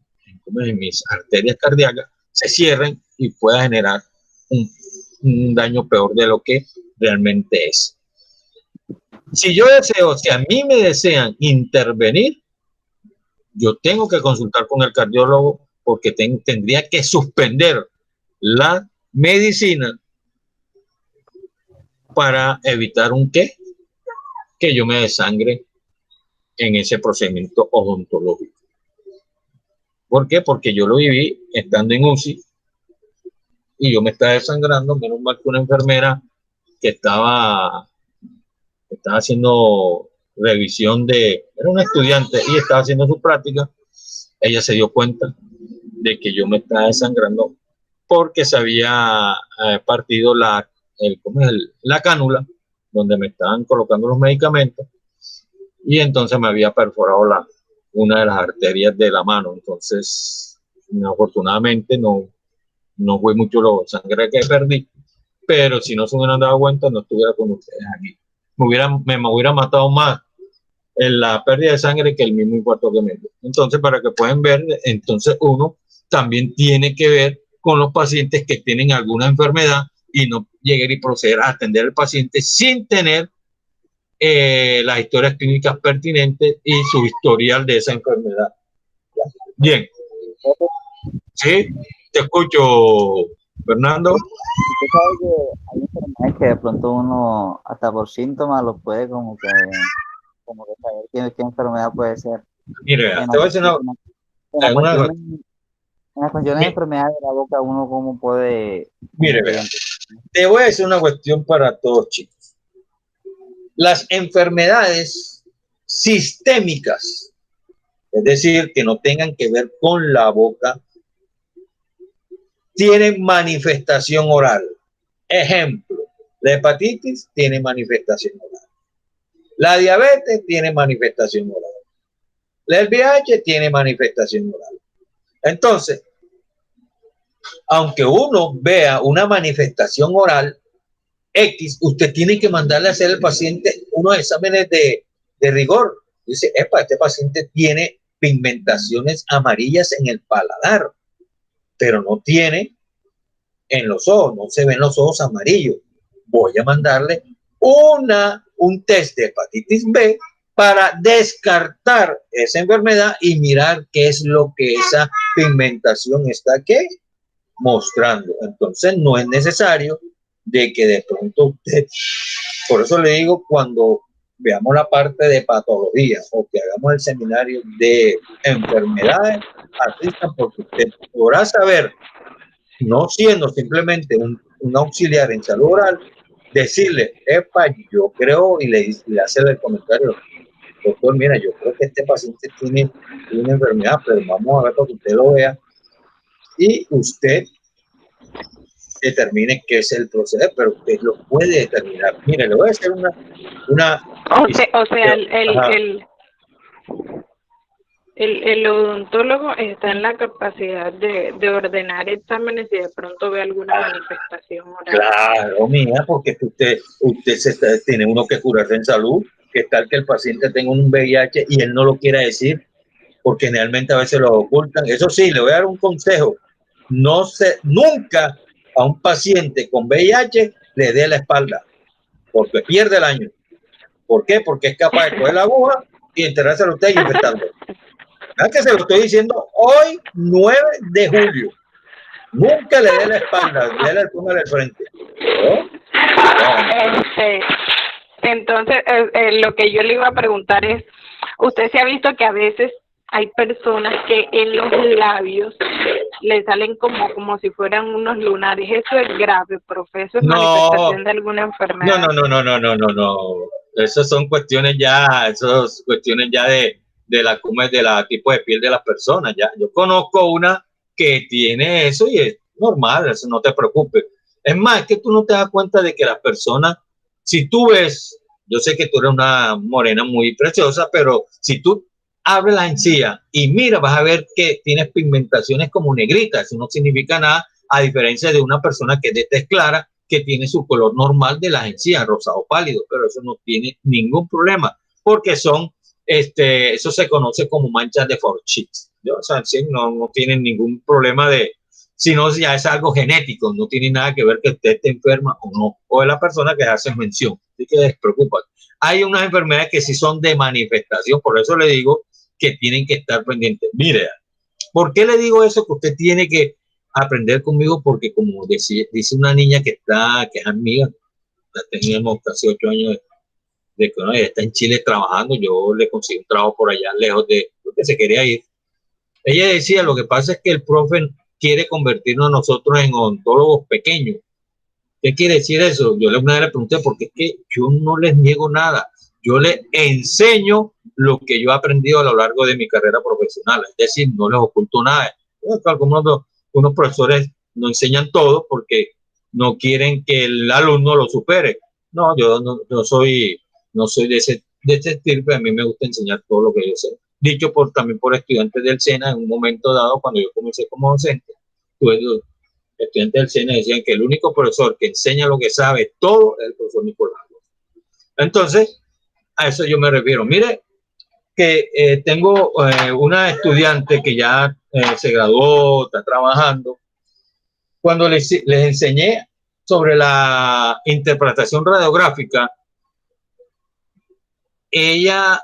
mis arterias cardíacas se cierren y pueda generar un daño peor de lo que realmente es. Si a mí me desean intervenir, yo tengo que consultar con el cardiólogo porque tendría que suspender la medicina para evitar que yo me desangre en ese procedimiento odontológico. ¿Por qué? Porque yo lo viví estando en UCI y yo me estaba desangrando, menos mal que una enfermera que estaba haciendo revisión era una estudiante y estaba haciendo su práctica, ella se dio cuenta de que yo me estaba desangrando porque se había partido la cánula donde me estaban colocando los medicamentos y entonces me había perforado una de las arterias de la mano. Entonces, afortunadamente no fue mucho la sangre que perdí, pero si no se hubieran dado cuenta no estuviera con ustedes aquí. Me hubiera matado más en la pérdida de sangre que el mismo infarto que me dio. Entonces, para que puedan ver, entonces uno también tiene que ver con los pacientes que tienen alguna enfermedad y no llegar y proceder a atender al paciente sin tener las historias clínicas pertinentes y su historial de esa enfermedad. Bien. Sí, te escucho, Fernando. Usted sabe que hay enfermedades que de pronto uno, hasta por síntomas, los puede como que saber qué enfermedad puede ser. Mire, te voy a decir en las cuestiones de enfermedades de la boca, uno cómo puede... Mire, te voy a decir una cuestión para todos, chicos. Las enfermedades sistémicas, es decir, que no tengan que ver con la boca, tienen manifestación oral. Ejemplo, la hepatitis tiene manifestación oral. La diabetes tiene manifestación oral. La VIH tiene manifestación oral. Entonces, aunque uno vea una manifestación oral X, usted tiene que mandarle a hacer al paciente unos exámenes de rigor. Dice, este paciente tiene pigmentaciones amarillas en el paladar. pero no tiene en los ojos, no se ven los ojos amarillos. Voy a mandarle un test de hepatitis B para descartar esa enfermedad y mirar qué es lo que esa pigmentación está mostrando. Entonces no es necesario de que de pronto usted, por eso le digo, cuando veamos la parte de patología o que hagamos el seminario de enfermedades, asistan, porque usted podrá saber, no siendo simplemente un auxiliar en salud oral, decirle, epa, yo creo, y le hace el comentario, doctor, mira, yo creo que este paciente tiene una enfermedad, pero vamos a ver para que usted lo vea y usted determine qué es el proceder, pero usted lo puede determinar. Mire, le voy a hacer una o sea, el odontólogo está en la capacidad de ordenar exámenes y de pronto ve alguna manifestación oral. Claro, mía, porque usted tiene uno que curarse en salud, que tal que el paciente tenga un VIH y él no lo quiera decir, porque generalmente a veces lo ocultan. Eso sí, le voy a dar un consejo. Nunca a un paciente con VIH le dé la espalda, porque pierde el año. ¿Por qué? Porque es capaz de coger la aguja y enterrársela a usted y infectarlo. ¿Verdad que se lo estoy diciendo hoy, 9 de julio? Nunca le dé la espalda, déle el túnel del frente. ¿No? Entonces, lo que yo le iba a preguntar es, usted se ha visto que a veces hay personas que en los labios le salen como si fueran unos lunares. Eso es grave, profe. Eso es manifestación de alguna enfermedad. No. Esas son cuestiones ya, de la tipo de piel de las personas. Ya, yo conozco una que tiene eso y es normal, eso no te preocupes. Es más, es que tú no te das cuenta de que las personas, si tú ves, yo sé que tú eres una morena muy preciosa, pero si tú abres la encía y mira, vas a ver que tienes pigmentaciones como negritas. Eso no significa nada, a diferencia de una persona que es de tez clara, que tiene su color normal de las encías, rosado pálido, pero eso no tiene ningún problema, porque eso se conoce como manchas de Forsyth. O sea, sí, no tienen ningún problema sino ya es algo genético, no tiene nada que ver que usted esté enferma o no, o de la persona que hace mención. Así que despreocupa. Hay unas enfermedades que sí son de manifestación, por eso le digo que tienen que estar pendientes. Mire, ¿por qué le digo eso? Que usted tiene que aprender conmigo, porque como dice una niña que es amiga, teníamos casi 8 años de que ella está en Chile trabajando, yo le conseguí un trabajo por allá lejos de donde se quería ir. Ella decía, lo que pasa es que el profe quiere convertirnos a nosotros en odontólogos pequeños. ¿Qué quiere decir eso? Yo una vez le pregunté, porque es que yo no les niego nada, yo les enseño lo que yo he aprendido a lo largo de mi carrera profesional, es decir, no les oculto nada. Unos profesores no enseñan todo porque no quieren que el alumno lo supere. No, yo no soy de ese tipo. A mí me gusta enseñar todo lo que yo sé. Dicho también por estudiantes del SENA, en un momento dado, cuando yo comencé como docente, los estudiantes del SENA decían que el único profesor que enseña lo que sabe todo es el profesor Nicolás. Entonces, a eso yo me refiero. Mire, que tengo una estudiante que ya se graduó, está trabajando. Cuando les enseñé sobre la interpretación radiográfica, ella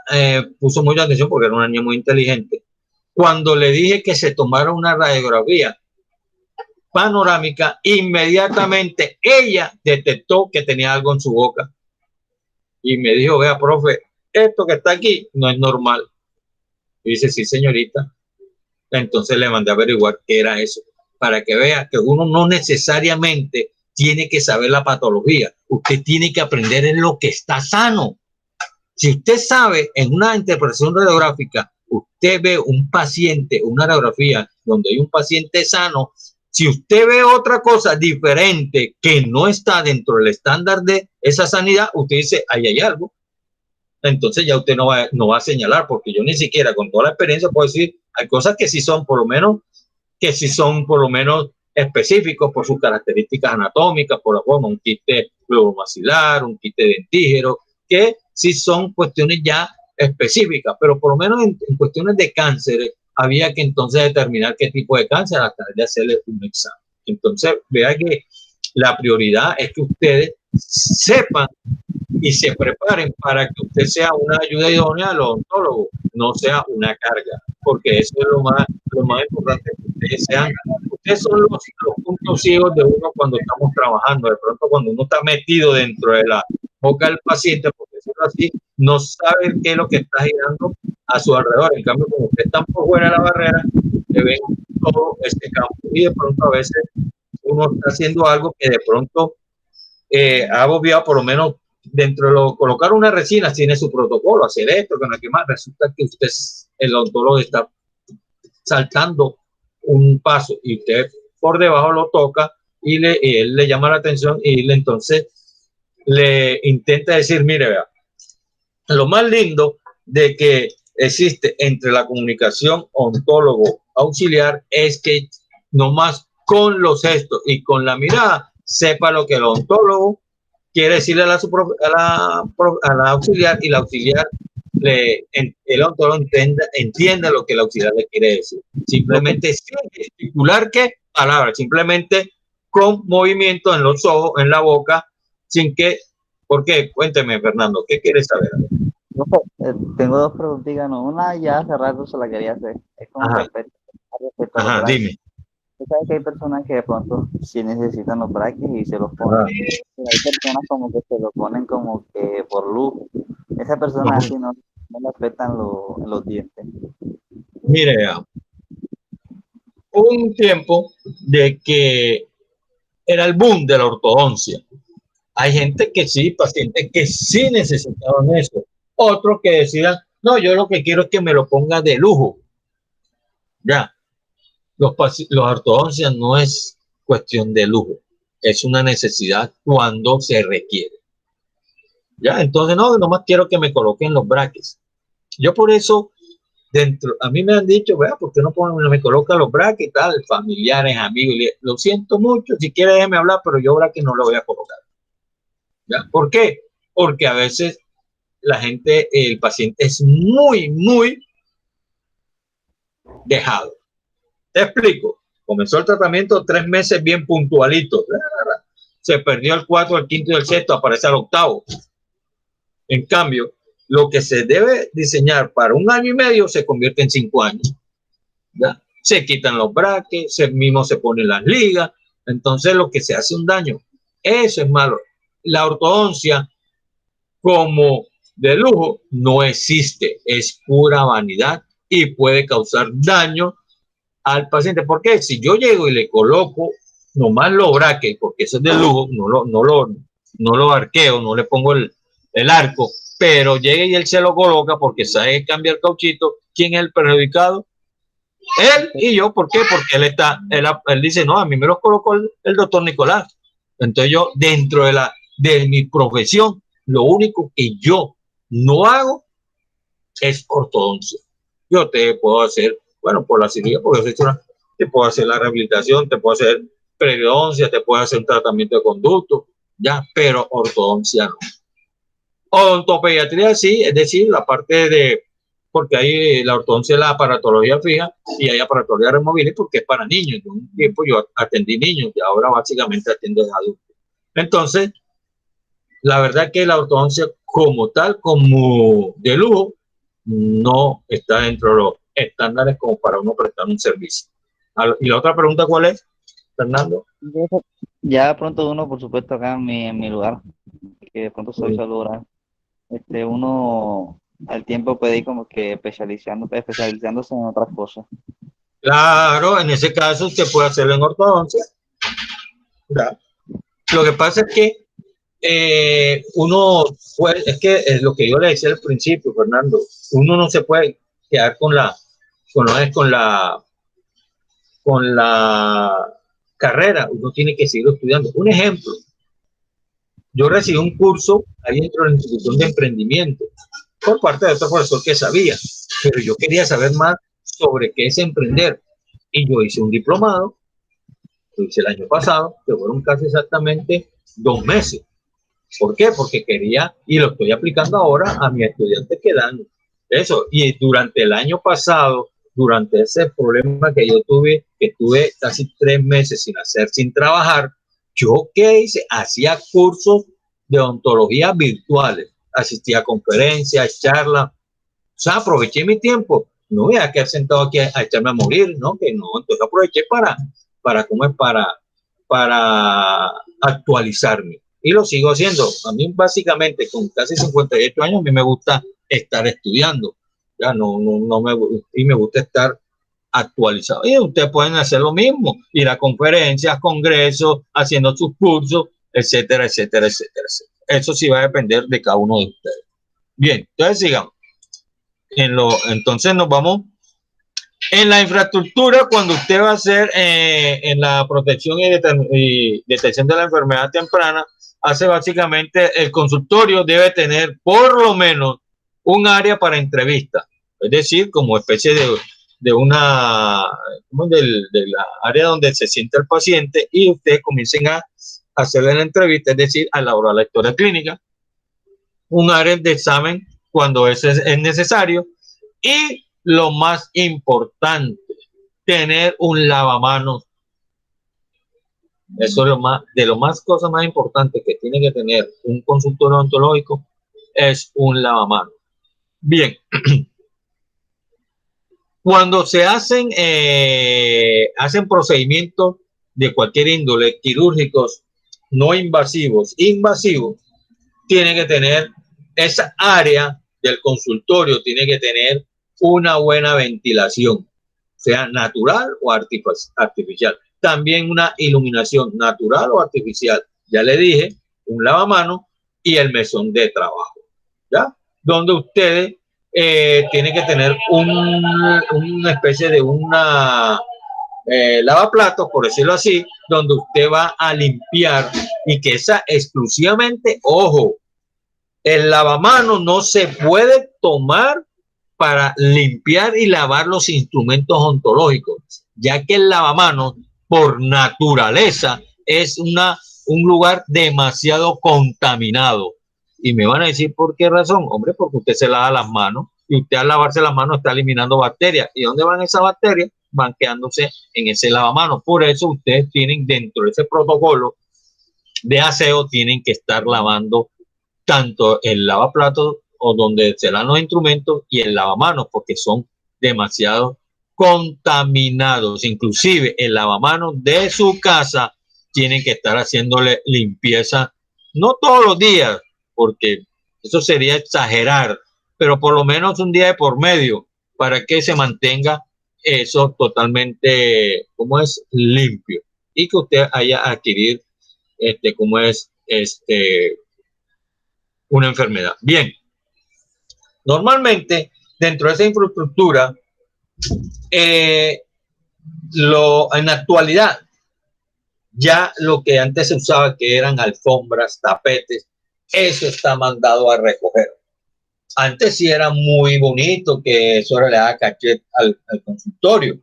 puso mucha atención porque era una niña muy inteligente. Cuando le dije que se tomara una radiografía panorámica, inmediatamente ella detectó que tenía algo en su boca y me dijo, vea, profe, esto que está aquí no es normal. Y dice, sí, señorita. Entonces le mandé a averiguar qué era eso, para que vea que uno no necesariamente tiene que saber la patología. Usted tiene que aprender en lo que está sano. Si usted sabe, en una interpretación radiográfica, usted ve un paciente, una radiografía donde hay un paciente sano, si usted ve otra cosa diferente que no está dentro del estándar de esa sanidad, usted dice, ahí hay algo. Entonces ya usted no va a señalar, porque yo ni siquiera con toda la experiencia puedo decir, hay cosas que sí son por lo menos específicos por sus características anatómicas, por la forma, un quiste globomaxilar, un quiste dentígero, que sí son cuestiones ya específicas, pero por lo menos en cuestiones de cáncer había que entonces determinar qué tipo de cáncer a través de hacerle un examen. Entonces, vea que la prioridad es que ustedes sepan y se preparen para que usted sea una ayuda idónea al odontólogo, no sea una carga, porque eso es lo más importante, que ustedes son los puntos ciegos de uno cuando estamos trabajando. De pronto, cuando uno está metido dentro de la boca del paciente, por decirlo así, no sabe qué es lo que está girando a su alrededor. En cambio, como ustedes están por fuera de la barrera, se ven todo este campo, y de pronto a veces uno está haciendo algo que de pronto ha obviado. Por lo menos dentro de colocar una resina tiene su protocolo, hacer esto, que no hay que más. Resulta que usted, el odontólogo, está saltando un paso y usted por debajo lo toca y él le llama la atención y entonces le intenta decir, mire, vea, lo más lindo de que existe entre la comunicación odontólogo auxiliar es que nomás con los gestos y con la mirada sepa lo que el odontólogo quiere decirle a la auxiliar, y la auxiliar, el odontólogo entiende lo que el auxiliar le quiere decir. Simplemente sin gesticular qué palabras, simplemente con movimiento en los ojos, en la boca, sin que. ¿Por qué? Cuénteme, Fernando, ¿qué quieres saber? Tengo dos preguntitas, no, una ya hace rato se la quería hacer. Es con respecto a los dime. Tú sabes que hay personas que de pronto sí necesitan los brackets y se los ponen. Pero hay personas como que se los ponen como que por lujo. Esa persona así no le afectan los dientes. Mire, hubo un tiempo de que era el boom de la ortodoncia. Hay gente que sí, pacientes que sí necesitaban eso. Otros que decían, no, yo lo que quiero es que me lo ponga de lujo. Ya. Los ortodoncias no es cuestión de lujo, es una necesidad cuando se requiere. Ya, entonces no, nomás quiero que me coloquen los brackets. Yo por eso, a mí me han dicho, vea, ¿por qué no me colocan los brackets? Tal, familiares, amigos, lo siento mucho, si quiere déjeme hablar, pero yo brackets no lo voy a colocar. ¿Ya? ¿Por qué? Porque a veces la gente, el paciente es muy, muy dejado. Te explico. Comenzó el tratamiento 3 meses bien puntualito. Se perdió el 4, el 5 y el 6, aparece al 8. En cambio, lo que se debe diseñar para 1 año y medio se convierte en 5 años. ¿Ya? Se quitan los brackets, mismo se ponen las ligas. Entonces, lo que se hace un daño. Eso es malo. La ortodoncia, como de lujo, no existe. Es pura vanidad y puede causar daño al paciente. Porque si yo llego y le coloco nomás los brackets, porque eso es de lujo, no lo arqueo, no le pongo el arco, pero llega y él se lo coloca porque sabe cambiar el cauchito, ¿quién es el perjudicado? Él y yo. ¿Por qué? Porque él dice, no, a mí me los colocó el doctor Nicolás. Entonces yo, dentro de mi profesión, lo único que yo no hago es ortodoncia. Yo te puedo hacer, bueno, por la cirugía, porque te puedo hacer la rehabilitación, te puedo hacer periodoncia, te puedo hacer un tratamiento de conducto, ya, pero ortodoncia no. Odontopediatría sí, es decir, la parte porque hay la ortodoncia, la aparatología fija, y hay aparatología removible porque es para niños. De un tiempo yo atendí niños y ahora básicamente atiendo a adultos. Entonces, la verdad que la ortodoncia como tal, como de lujo, no está dentro de los estándares como para uno prestar un servicio. ¿Y la otra pregunta cuál es, Fernando? Ya de pronto uno, por supuesto, acá en mi lugar, que de pronto soy saludable, uno al tiempo puede ir como que especializándose en otras cosas. Claro, en ese caso usted puede hacerlo en ortodoncia. ¿Ya? Lo que pasa es que es que es lo que yo le decía al principio, Fernando, uno no se puede quedar con la carrera, uno tiene que seguir estudiando. Un ejemplo, yo recibí un curso ahí dentro de la institución de emprendimiento por parte de otro profesor que sabía, pero yo quería saber más sobre qué es emprender, y yo hice un diplomado, lo hice el año pasado, que fueron casi exactamente 2 meses. ¿Por qué? Porque quería, y lo estoy aplicando ahora a mis estudiantes que dan eso. Y durante el año pasado durante ese problema que yo tuve, que estuve casi 3 meses sin trabajar, yo ¿qué hice? Hacía cursos de odontología virtuales, asistía a conferencias, charlas, o sea, aproveché mi tiempo. No voy a quedar sentado aquí a echarme a morir, ¿no? Que no, entonces aproveché para actualizarme. Y lo sigo haciendo. A mí, básicamente, con casi 58 años, a mí me gusta estar estudiando. Ya me gusta estar actualizado. Y ustedes pueden hacer lo mismo, ir a conferencias, congresos, haciendo sus cursos, etcétera, etcétera, etcétera, etcétera. Eso sí va a depender de cada uno de ustedes. Bien, entonces sigamos. Entonces nos vamos en la infraestructura. Cuando usted va a hacer en la protección y detección de la enfermedad temprana, hace básicamente el consultorio debe tener por lo menos un área para entrevista, es decir, como especie de una de la área donde se sienta el paciente y ustedes comiencen a hacerle la entrevista, es decir, a elaborar la historia clínica, un área de examen cuando es necesario, y lo más importante, tener un lavamanos. Eso es cosas más importantes que tiene que tener un consultorio odontológico, es un lavamanos. Bien. Cuando se hacen procedimientos de cualquier índole, quirúrgicos, no invasivos, tiene que tener esa área del consultorio, tiene que tener una buena ventilación, sea natural o artificial. También una iluminación natural o artificial. Ya le dije, un lavamanos y el mesón de trabajo, ¿ya? Donde ustedes tienen que tener una especie de lavaplatos, por decirlo así, donde usted va a limpiar, y que esa exclusivamente, ojo, el lavamanos no se puede tomar para limpiar y lavar los instrumentos odontológicos, ya que el lavamanos por naturaleza es un lugar demasiado contaminado. Y me van a decir por qué razón. Hombre, porque usted se lava las manos y usted al lavarse las manos está eliminando bacterias. ¿Y dónde van esas bacterias? Van quedándose en ese lavamanos. Por eso ustedes tienen, dentro de ese protocolo de aseo, tienen que estar lavando tanto el lavaplatos o donde se dan los instrumentos y el lavamanos, porque son demasiado contaminados. Inclusive el lavamanos de su casa tienen que estar haciéndole limpieza, no todos los días, porque eso sería exagerar, pero por lo menos un día de por medio, para que se mantenga eso totalmente, limpio, y que usted haya adquirir, una enfermedad. Bien, normalmente dentro de esa infraestructura, en la actualidad, ya lo que antes se usaba, que eran alfombras, tapetes, eso está mandado a recoger. Antes sí era muy bonito, que eso le daba cachet al consultorio,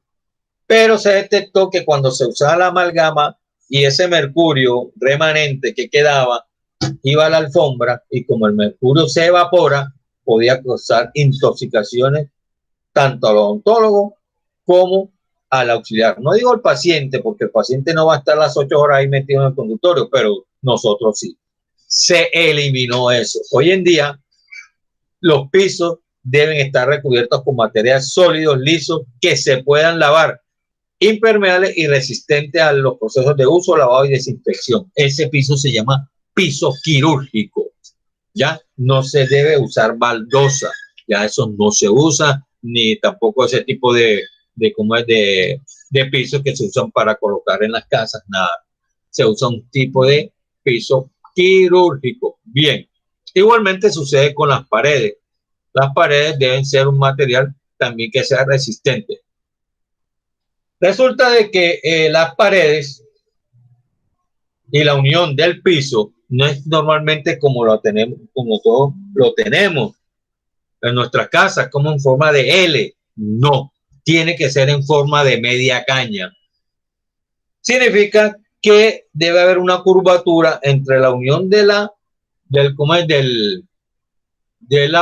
pero se detectó que cuando se usaba la amalgama y ese mercurio remanente que quedaba iba a la alfombra, y como el mercurio se evapora, podía causar intoxicaciones tanto al odontólogo como al auxiliar. No digo al paciente, porque el paciente no va a estar las 8 horas ahí metido en el consultorio, pero nosotros sí. Se eliminó eso. Hoy en día, los pisos deben estar recubiertos con materiales sólidos, lisos, que se puedan lavar, impermeables y resistentes a los procesos de uso, lavado y desinfección. Ese piso se llama piso quirúrgico. Ya no se debe usar baldosa, ya eso no se usa, ni tampoco ese tipo de pisos que se usan para colocar en las casas, nada. Se usa un tipo de piso quirúrgico. Bien, igualmente sucede con las paredes. Las paredes deben ser un material también que sea resistente. Resulta de que las paredes y la unión del piso no es normalmente como lo tenemos, como todos lo tenemos en nuestras casas, como en forma de L. No, tiene que ser en forma de media caña. Significa que debe haber una curvatura entre la unión de la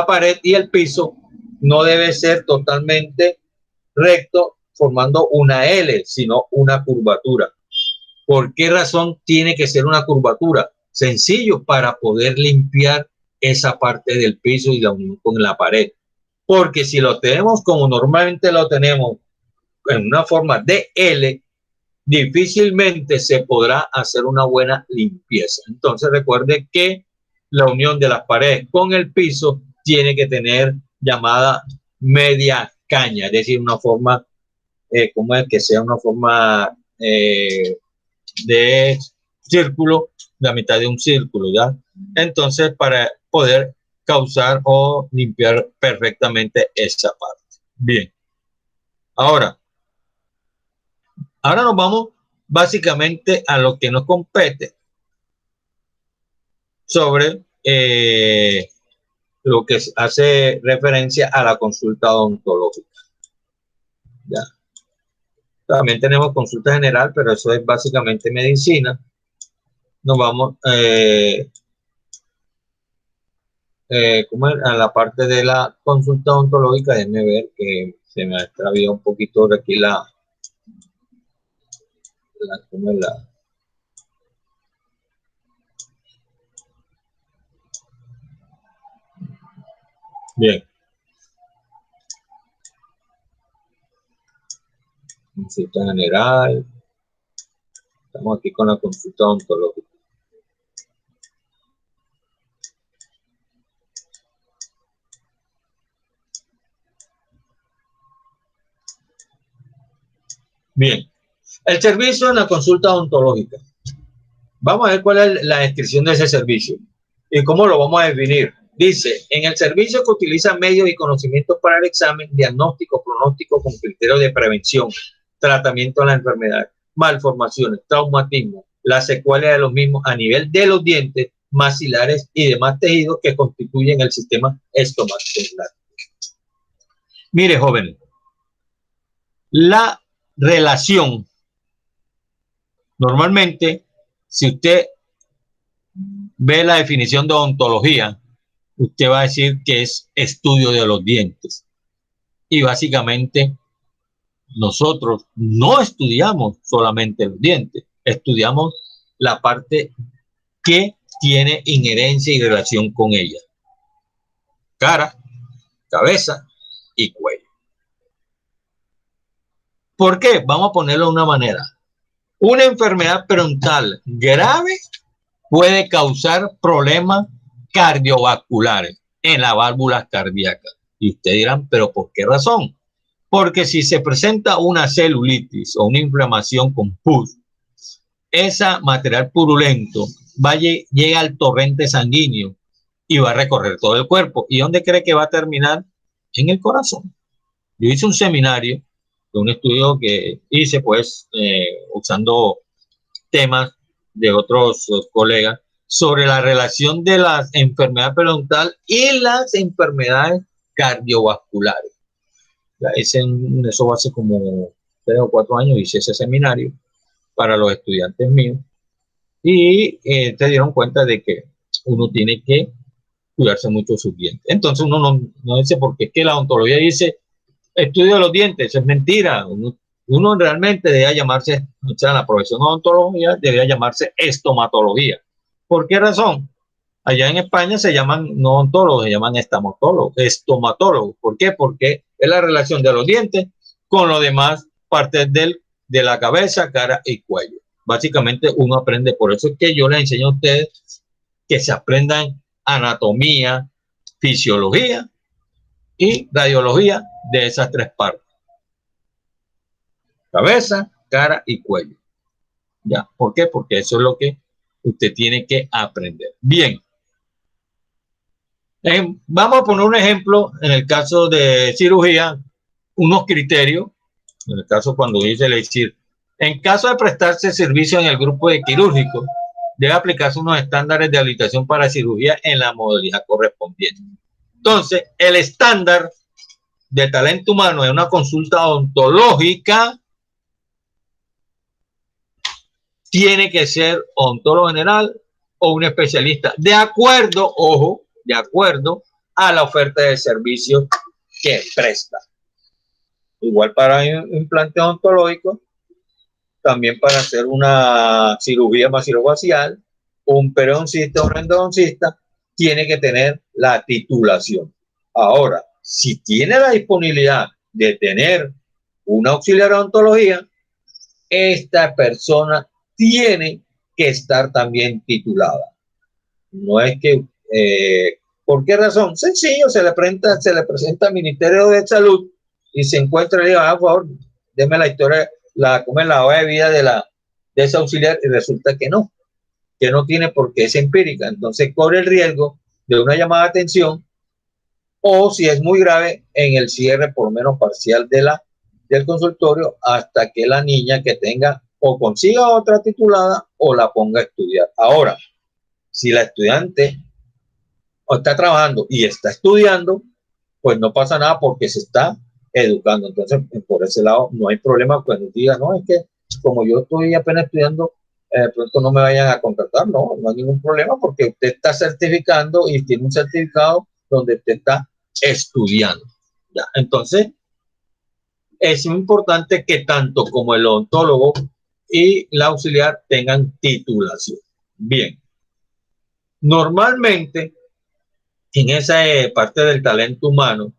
pared y el piso. No debe ser totalmente recto formando una L, sino una curvatura. ¿Por qué razón tiene que ser una curvatura? Sencillo, para poder limpiar esa parte del piso y la unión con la pared. Porque si lo tenemos como normalmente lo tenemos en una forma de L, difícilmente se podrá hacer una buena limpieza. Entonces recuerde que la unión de las paredes con el piso tiene que tener llamada media caña, es decir, una forma, como es que sea una forma de círculo, la mitad de un círculo, ¿ya? Entonces, para poder causar o limpiar perfectamente esa parte. Bien. Ahora nos vamos básicamente a lo que nos compete sobre lo que hace referencia a la consulta odontológica. Ya. También tenemos consulta general, pero eso es básicamente medicina. Nos vamos a la parte de la consulta odontológica. Déjenme ver que se me ha extraviado un poquito de aquí Bien. Consulta general. Estamos aquí con la consulta odontológica. Bien. El servicio en la consulta odontológica. Vamos a ver cuál es la descripción de ese servicio y cómo lo vamos a definir. Dice, en el servicio que utiliza medios y conocimientos para el examen, diagnóstico, pronóstico con criterios de prevención, tratamiento de la enfermedad, malformaciones, traumatismo, las secuelas de los mismos a nivel de los dientes, maxilares y demás tejidos que constituyen el sistema estomacal. Mire, joven, la relación, normalmente, si usted ve la definición de odontología, usted va a decir que es estudio de los dientes. Y básicamente nosotros no estudiamos solamente los dientes, estudiamos la parte que tiene inherencia y relación con ella. Cara, cabeza y cuello. ¿Por qué? Vamos a ponerlo de una manera. Una enfermedad periodontal grave puede causar problemas cardiovasculares en las válvulas cardíacas. Y ustedes dirán, ¿pero por qué razón? Porque si se presenta una celulitis o una inflamación con pus, ese material purulento llega al torrente sanguíneo y va a recorrer todo el cuerpo. ¿Y dónde cree que va a terminar? En el corazón. Yo hice un seminario de un estudio que hice, pues, usando temas de otros colegas sobre la relación de la enfermedad periodontal y las enfermedades cardiovasculares. Eso hace como 3 o 4 años hice ese seminario para los estudiantes míos y se dieron cuenta de que uno tiene que cuidarse mucho sus dientes. Entonces uno no dice, porque es que la odontología dice estudio de los dientes, eso es mentira. Uno realmente debería llamarse, o sea, la profesión de odontología debería llamarse estomatología. ¿Por qué razón? Allá en España se llaman no odontólogos, se llaman estomatólogos. ¿Por qué? Porque es la relación de los dientes con los demás partes de la cabeza, cara y cuello. Básicamente uno aprende, por eso es que yo les enseño a ustedes que se aprendan anatomía, fisiología y radiología de esas 3 partes. Cabeza, cara y cuello. ¿Ya? ¿Por qué? Porque eso es lo que usted tiene que aprender. Bien. Vamos a poner un ejemplo en el caso de cirugía, unos criterios, en el caso cuando dice decir, en caso de prestarse servicio en el grupo de quirúrgico, debe aplicarse unos estándares de habilitación para cirugía en la modalidad correspondiente. Entonces, el estándar de talento humano en una consulta odontológica tiene que ser odontólogo general o un especialista, de acuerdo, ojo, de acuerdo a la oferta de servicio que presta. igual para implantes odontológicos, también para hacer una cirugía maxilofacial, un periodoncista, un endodoncista, tiene que tener la titulación. Ahora, si tiene la disponibilidad de tener una auxiliar de odontología, esta persona tiene que estar también titulada. No es que, ¿por qué razón? Sencillo, se le presenta al Ministerio de Salud y se encuentra y le diga, por favor, deme la historia, la hoja de vida de ese auxiliar, y resulta que no tiene por qué es empírica. Entonces corre el riesgo de una llamada de atención, o si es muy grave, en el cierre por lo menos parcial del consultorio, hasta que la niña que tenga o consiga otra titulada o la ponga a estudiar. Ahora, si la estudiante está trabajando y está estudiando, pues no pasa nada porque se está educando. Entonces, por ese lado, no hay problema cuando diga, no, es que como yo estoy apenas estudiando, pronto no me vayan a contratar. No hay ningún problema porque usted está certificando y tiene un certificado donde usted está estudiando. ¿Ya? Entonces, es muy importante que tanto como el odontólogo y la auxiliar tengan titulación. Bien. Normalmente, en esa parte del talento humano,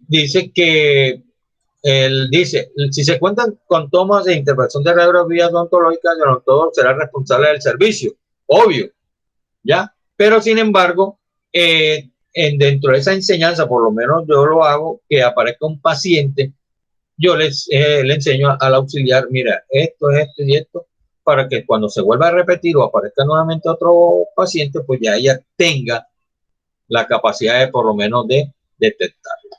dice que si se cuentan con tomas de intervención de radiografías odontológicas, el odontólogo será responsable del servicio, obvio, ¿ya? Pero sin embargo, dentro de esa enseñanza, por lo menos yo lo hago, que aparezca un paciente, yo le enseño al auxiliar, mira, esto y esto, para que cuando se vuelva a repetir o aparezca nuevamente otro paciente, pues ya ella tenga la capacidad de por lo menos de detectarlo.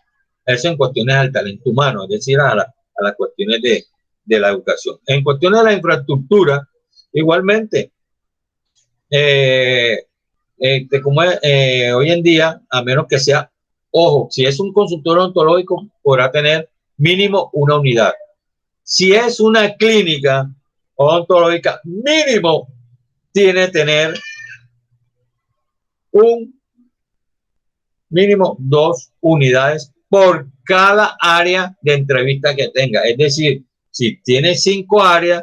Eso en cuestiones del talento humano, es decir, a las cuestiones de la educación. En cuestiones de la infraestructura, igualmente, como hoy en día, a menos que sea, ojo, si es un consultorio odontológico, podrá tener mínimo una unidad. Si es una clínica odontológica, mínimo tiene que tener un mínimo 2 unidades por cada área de entrevista que tenga. Es decir, si tiene 5 áreas,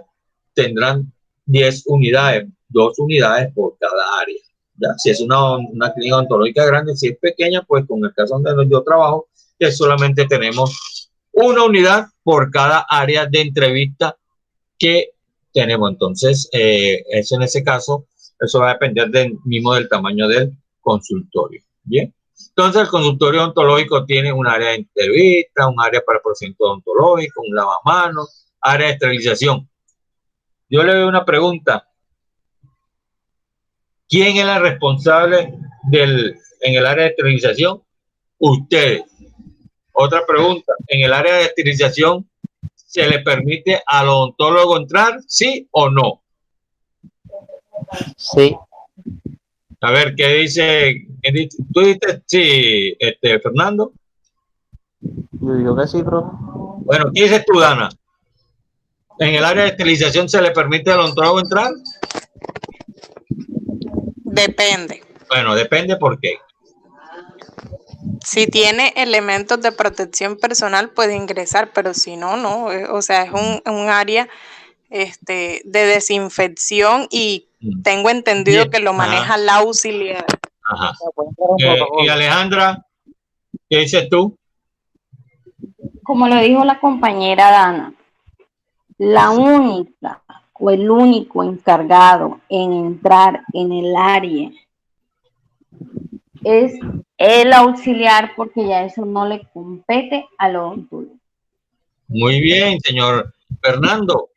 tendrán 10 unidades, 2 unidades por cada área. ¿Ya? Si es una clínica odontológica grande, si es pequeña, pues con el caso donde yo trabajo, que solamente tenemos una unidad por cada área de entrevista que tenemos. Entonces, eso en ese caso, eso va a depender del tamaño del consultorio. Bien. Entonces, el consultorio odontológico tiene un área de entrevista, un área para el procedimiento odontológico, un lavamanos, área de esterilización. Yo le doy una pregunta. ¿Quién es la responsable en el área de esterilización? Ustedes. Otra pregunta. ¿En el área de esterilización se le permite al odontólogo entrar, sí o no? Sí. A ver, ¿qué dice? ¿Tú dices sí, Fernando? Yo que sí, profe. Bueno, ¿qué dices tú, Dana? ¿En el área de esterilización se le permite al odontólogo entrar? Depende. Bueno, depende por qué. Si tiene elementos de protección personal puede ingresar, pero si no, no. O sea, es un área de desinfección y tengo entendido que lo maneja la auxiliar. Ajá. Y Alejandra, ¿qué dices tú? Como lo dijo la compañera Dana, la única o el único encargado en entrar en el área es el auxiliar, porque ya eso no le compete al odontólogo. Muy bien, señor Fernando.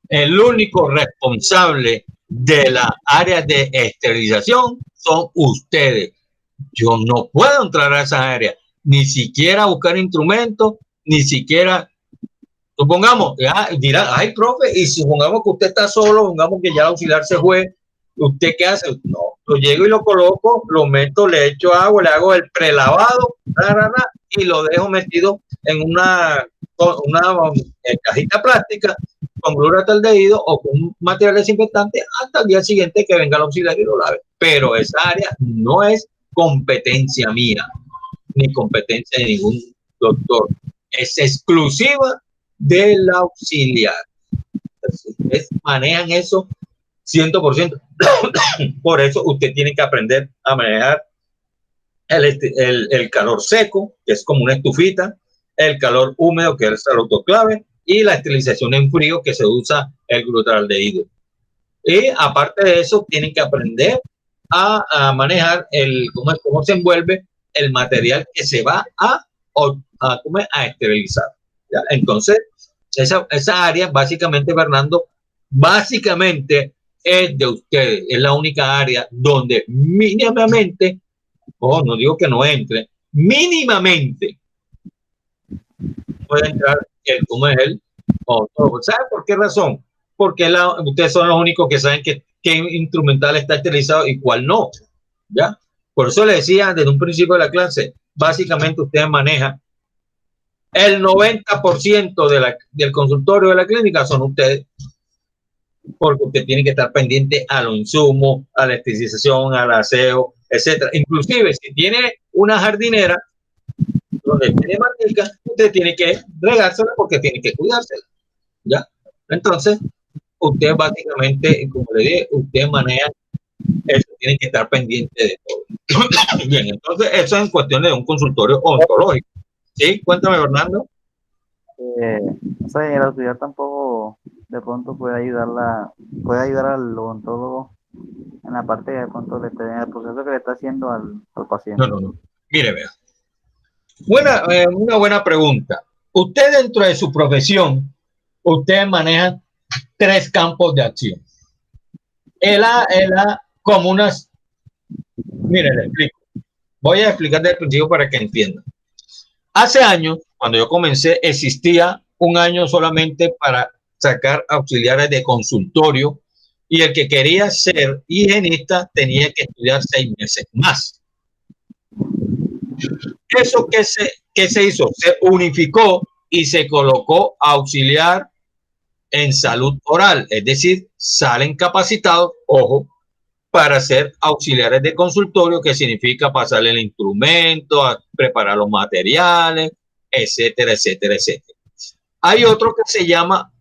El único responsable de la área de esterilización son ustedes. Yo no puedo entrar a esa área, ni siquiera buscar instrumentos, ni siquiera, supongamos, ya dirán, ay, profe, y supongamos que usted está solo, supongamos que ya el auxiliar se fue, ¿usted qué hace? No, lo llego y lo coloco, lo meto, le echo agua, le hago el prelavado, y lo dejo metido en una cajita plástica con glura taldehído o con un material desinfectante hasta el día siguiente que venga el auxiliar y lo lave. Pero esa área no es competencia mía. ni competencia de ningún doctor. Es exclusiva del auxiliar. Ustedes manejan eso 100%. Por eso usted tiene que aprender a manejar el calor seco, que es como una estufita, el calor húmedo, que es el autoclave, y la esterilización en frío, que se usa el glutaldehído. Y aparte de eso, tienen que aprender a manejar cómo se envuelve el material que se va a esterilizar. ¿Ya? Entonces, esa área, básicamente, Fernando, básicamente es de ustedes. Es la única área donde mínimamente, no digo que no entre, mínimamente puede entrar el odontólogo. ¿Sabe por qué razón? Porque ustedes son los únicos que saben qué instrumental está esterilizado y cuál no. ¿Ya? Por eso le decía desde un principio de la clase, básicamente ustedes manejan el 90% del consultorio de la clínica son ustedes, porque usted tiene que estar pendiente a los insumos, a la esterilización, al aseo, etcétera. Inclusive, si tiene una jardinera donde tiene matica, usted tiene que regársela porque tiene que cuidársela. ¿Ya? Entonces, usted básicamente, como le dije, usted maneja eso, tiene que estar pendiente de todo. Bien, entonces eso es en cuestión de un consultorio odontológico. ¿Sí? Cuéntame, Fernando. O sea, el auxiliar tampoco de pronto puede ayudar al odontólogo en la parte de pronto en el proceso que le está haciendo al paciente. No. Mire, vea. Una buena pregunta. Usted dentro de su profesión, usted maneja 3 campos de acción. Como unas... Mire, le explico. Voy a explicar desde el principio para que entiendan. Hace años, cuando yo comencé, existía un año solamente para sacar auxiliares de consultorio y el que quería ser higienista tenía que estudiar 6 meses más. Eso que se hizo, se unificó y se colocó auxiliar en salud oral, es decir, salen capacitados, ojo, para ser auxiliares de consultorio, que significa pasarle el instrumento, a preparar los materiales, etcétera, etcétera, etcétera. Hay otro que se llama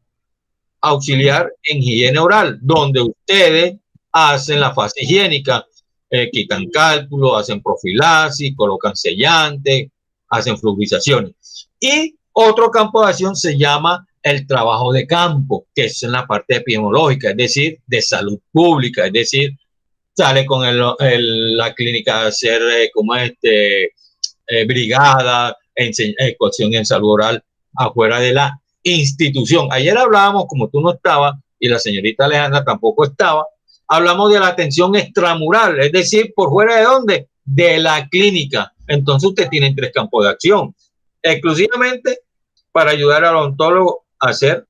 auxiliar en higiene oral, donde ustedes hacen la fase higiénica, quitan cálculos, hacen profilaxis, colocan sellantes, hacen fluorizaciones. Y otro campo de acción se llama el trabajo de campo, que es en la parte epidemiológica, es decir, de salud pública, es decir, sale con la clínica a hacer brigada, cuestión en salud oral afuera de la institución. Ayer hablábamos, como tú no estabas y la señorita Alejandra tampoco estaba, hablamos de la atención extramural, es decir, ¿por fuera de dónde? De la clínica. Entonces usted tiene 3 campos de acción, exclusivamente para ayudar al odontólogo a hacer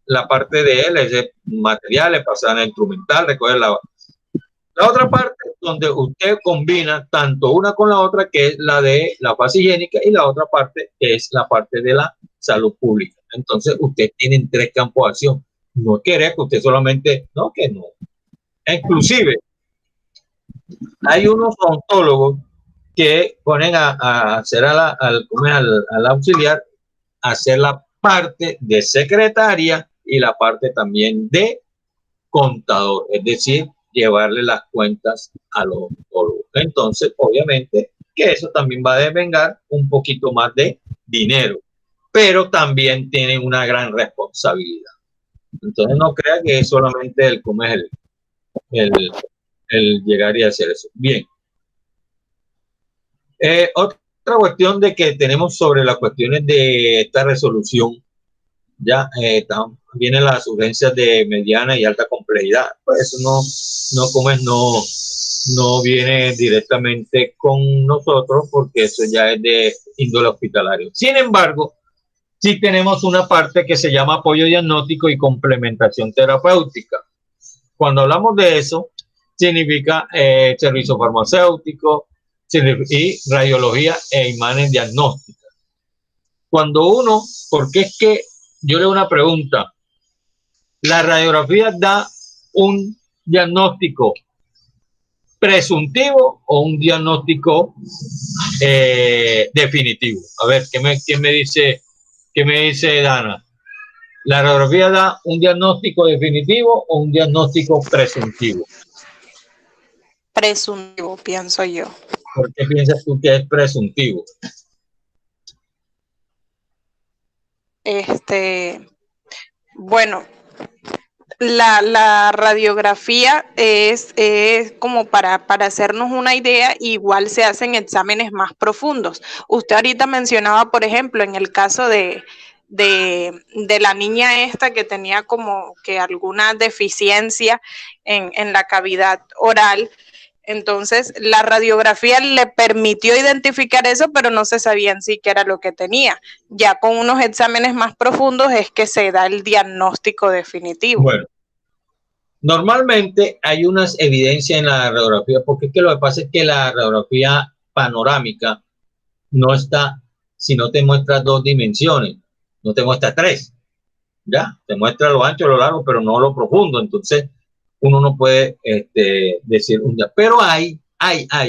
la parte de él, es de materiales, pasar el instrumental, recoger la otra parte donde usted combina tanto una con la otra, que es la de la fase higiénica, y la otra parte que es la parte de la salud pública. Entonces usted tiene 3 campos de acción. No quiere que usted solamente, no, que no. Inclusive hay unos odontólogos que ponen a hacer al auxiliar, hacer la parte de secretaria y la parte también de contador, es decir, llevarle las cuentas a los odontólogos. Entonces, obviamente, que eso también va a devengar un poquito más de dinero, pero también tienen una gran responsabilidad. Entonces, no crea que es solamente el llegar y hacer eso. Bien. Otra cuestión de que tenemos sobre las cuestiones de esta resolución, ya vienen las urgencias de mediana y alta complejidad. Pues eso no viene directamente con nosotros, porque eso ya es de índole hospitalario. Sin embargo, sí tenemos una parte que se llama apoyo diagnóstico y complementación terapéutica. Cuando hablamos de eso, significa servicio farmacéutico y radiología e imágenes diagnósticas. Porque es que yo le hago una pregunta. La radiografía da un diagnóstico presuntivo o un diagnóstico definitivo? A ver, ¿qué me dice Dana? ¿La radiografía da un diagnóstico definitivo o un diagnóstico presuntivo? Presuntivo, pienso yo. ¿Por qué piensas tú que es presuntivo? Bueno, la radiografía es como para hacernos una idea, igual se hacen exámenes más profundos. Usted ahorita mencionaba, por ejemplo, en el caso de la niña esta que tenía como que alguna deficiencia en la cavidad oral. Entonces, la radiografía le permitió identificar eso, pero no se sabía en sí qué era lo que tenía. Ya con unos exámenes más profundos es que se da el diagnóstico definitivo. Bueno, normalmente hay unas evidencias en la radiografía, porque es que lo que pasa es que la radiografía panorámica no está, si no te muestra 2 dimensiones, no te muestra 3, ya, te muestra lo ancho, lo largo, pero no lo profundo. Entonces, uno no puede decir un día, pero hay,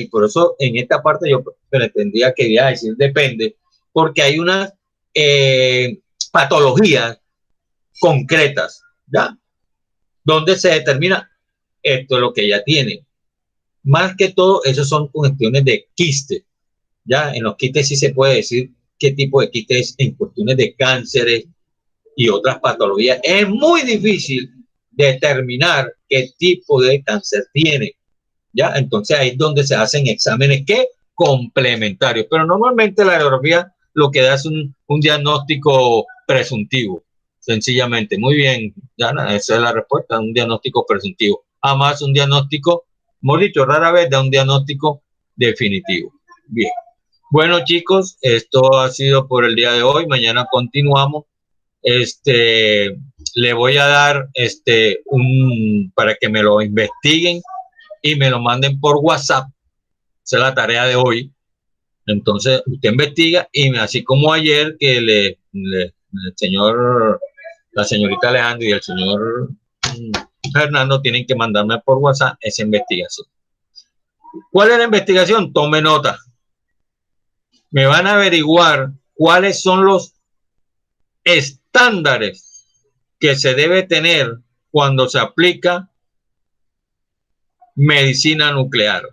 por eso en esta parte yo pretendía que iba a decir depende, porque hay unas patologías concretas, ¿ya? Donde se determina esto es lo que ella tiene. Más que todo, eso son cuestiones de quiste, ¿ya? En los quistes sí se puede decir qué tipo de quiste es en cuestiones de cánceres y otras patologías. Es muy difícil determinar qué tipo de cáncer tiene, ¿ya? Entonces ahí es donde se hacen exámenes que complementarios, pero normalmente la radiografía lo que da es un diagnóstico presuntivo, sencillamente. Muy bien, Diana, esa es la respuesta, un diagnóstico presuntivo. Además, un diagnóstico, hemos dicho, rara vez da un diagnóstico definitivo. Bien. Bueno, chicos, esto ha sido por el día de hoy. Mañana continuamos. Le voy a dar para que me lo investiguen y me lo manden por WhatsApp. Esa es la tarea de hoy. Entonces, usted investiga y así como ayer que la señorita Alejandro y el señor Fernando tienen que mandarme por WhatsApp esa investigación. ¿Cuál es la investigación? Tome nota. Me van a averiguar cuáles son los estándares que se debe tener cuando se aplica medicina nuclear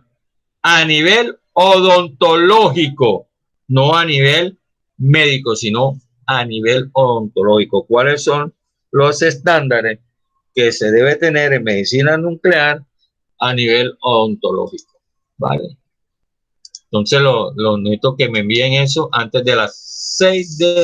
a nivel odontológico, no a nivel médico, sino a nivel odontológico. ¿Cuáles son los estándares que se debe tener en medicina nuclear a nivel odontológico? ¿Vale? Entonces, lo necesito que me envíen eso antes de las 6 de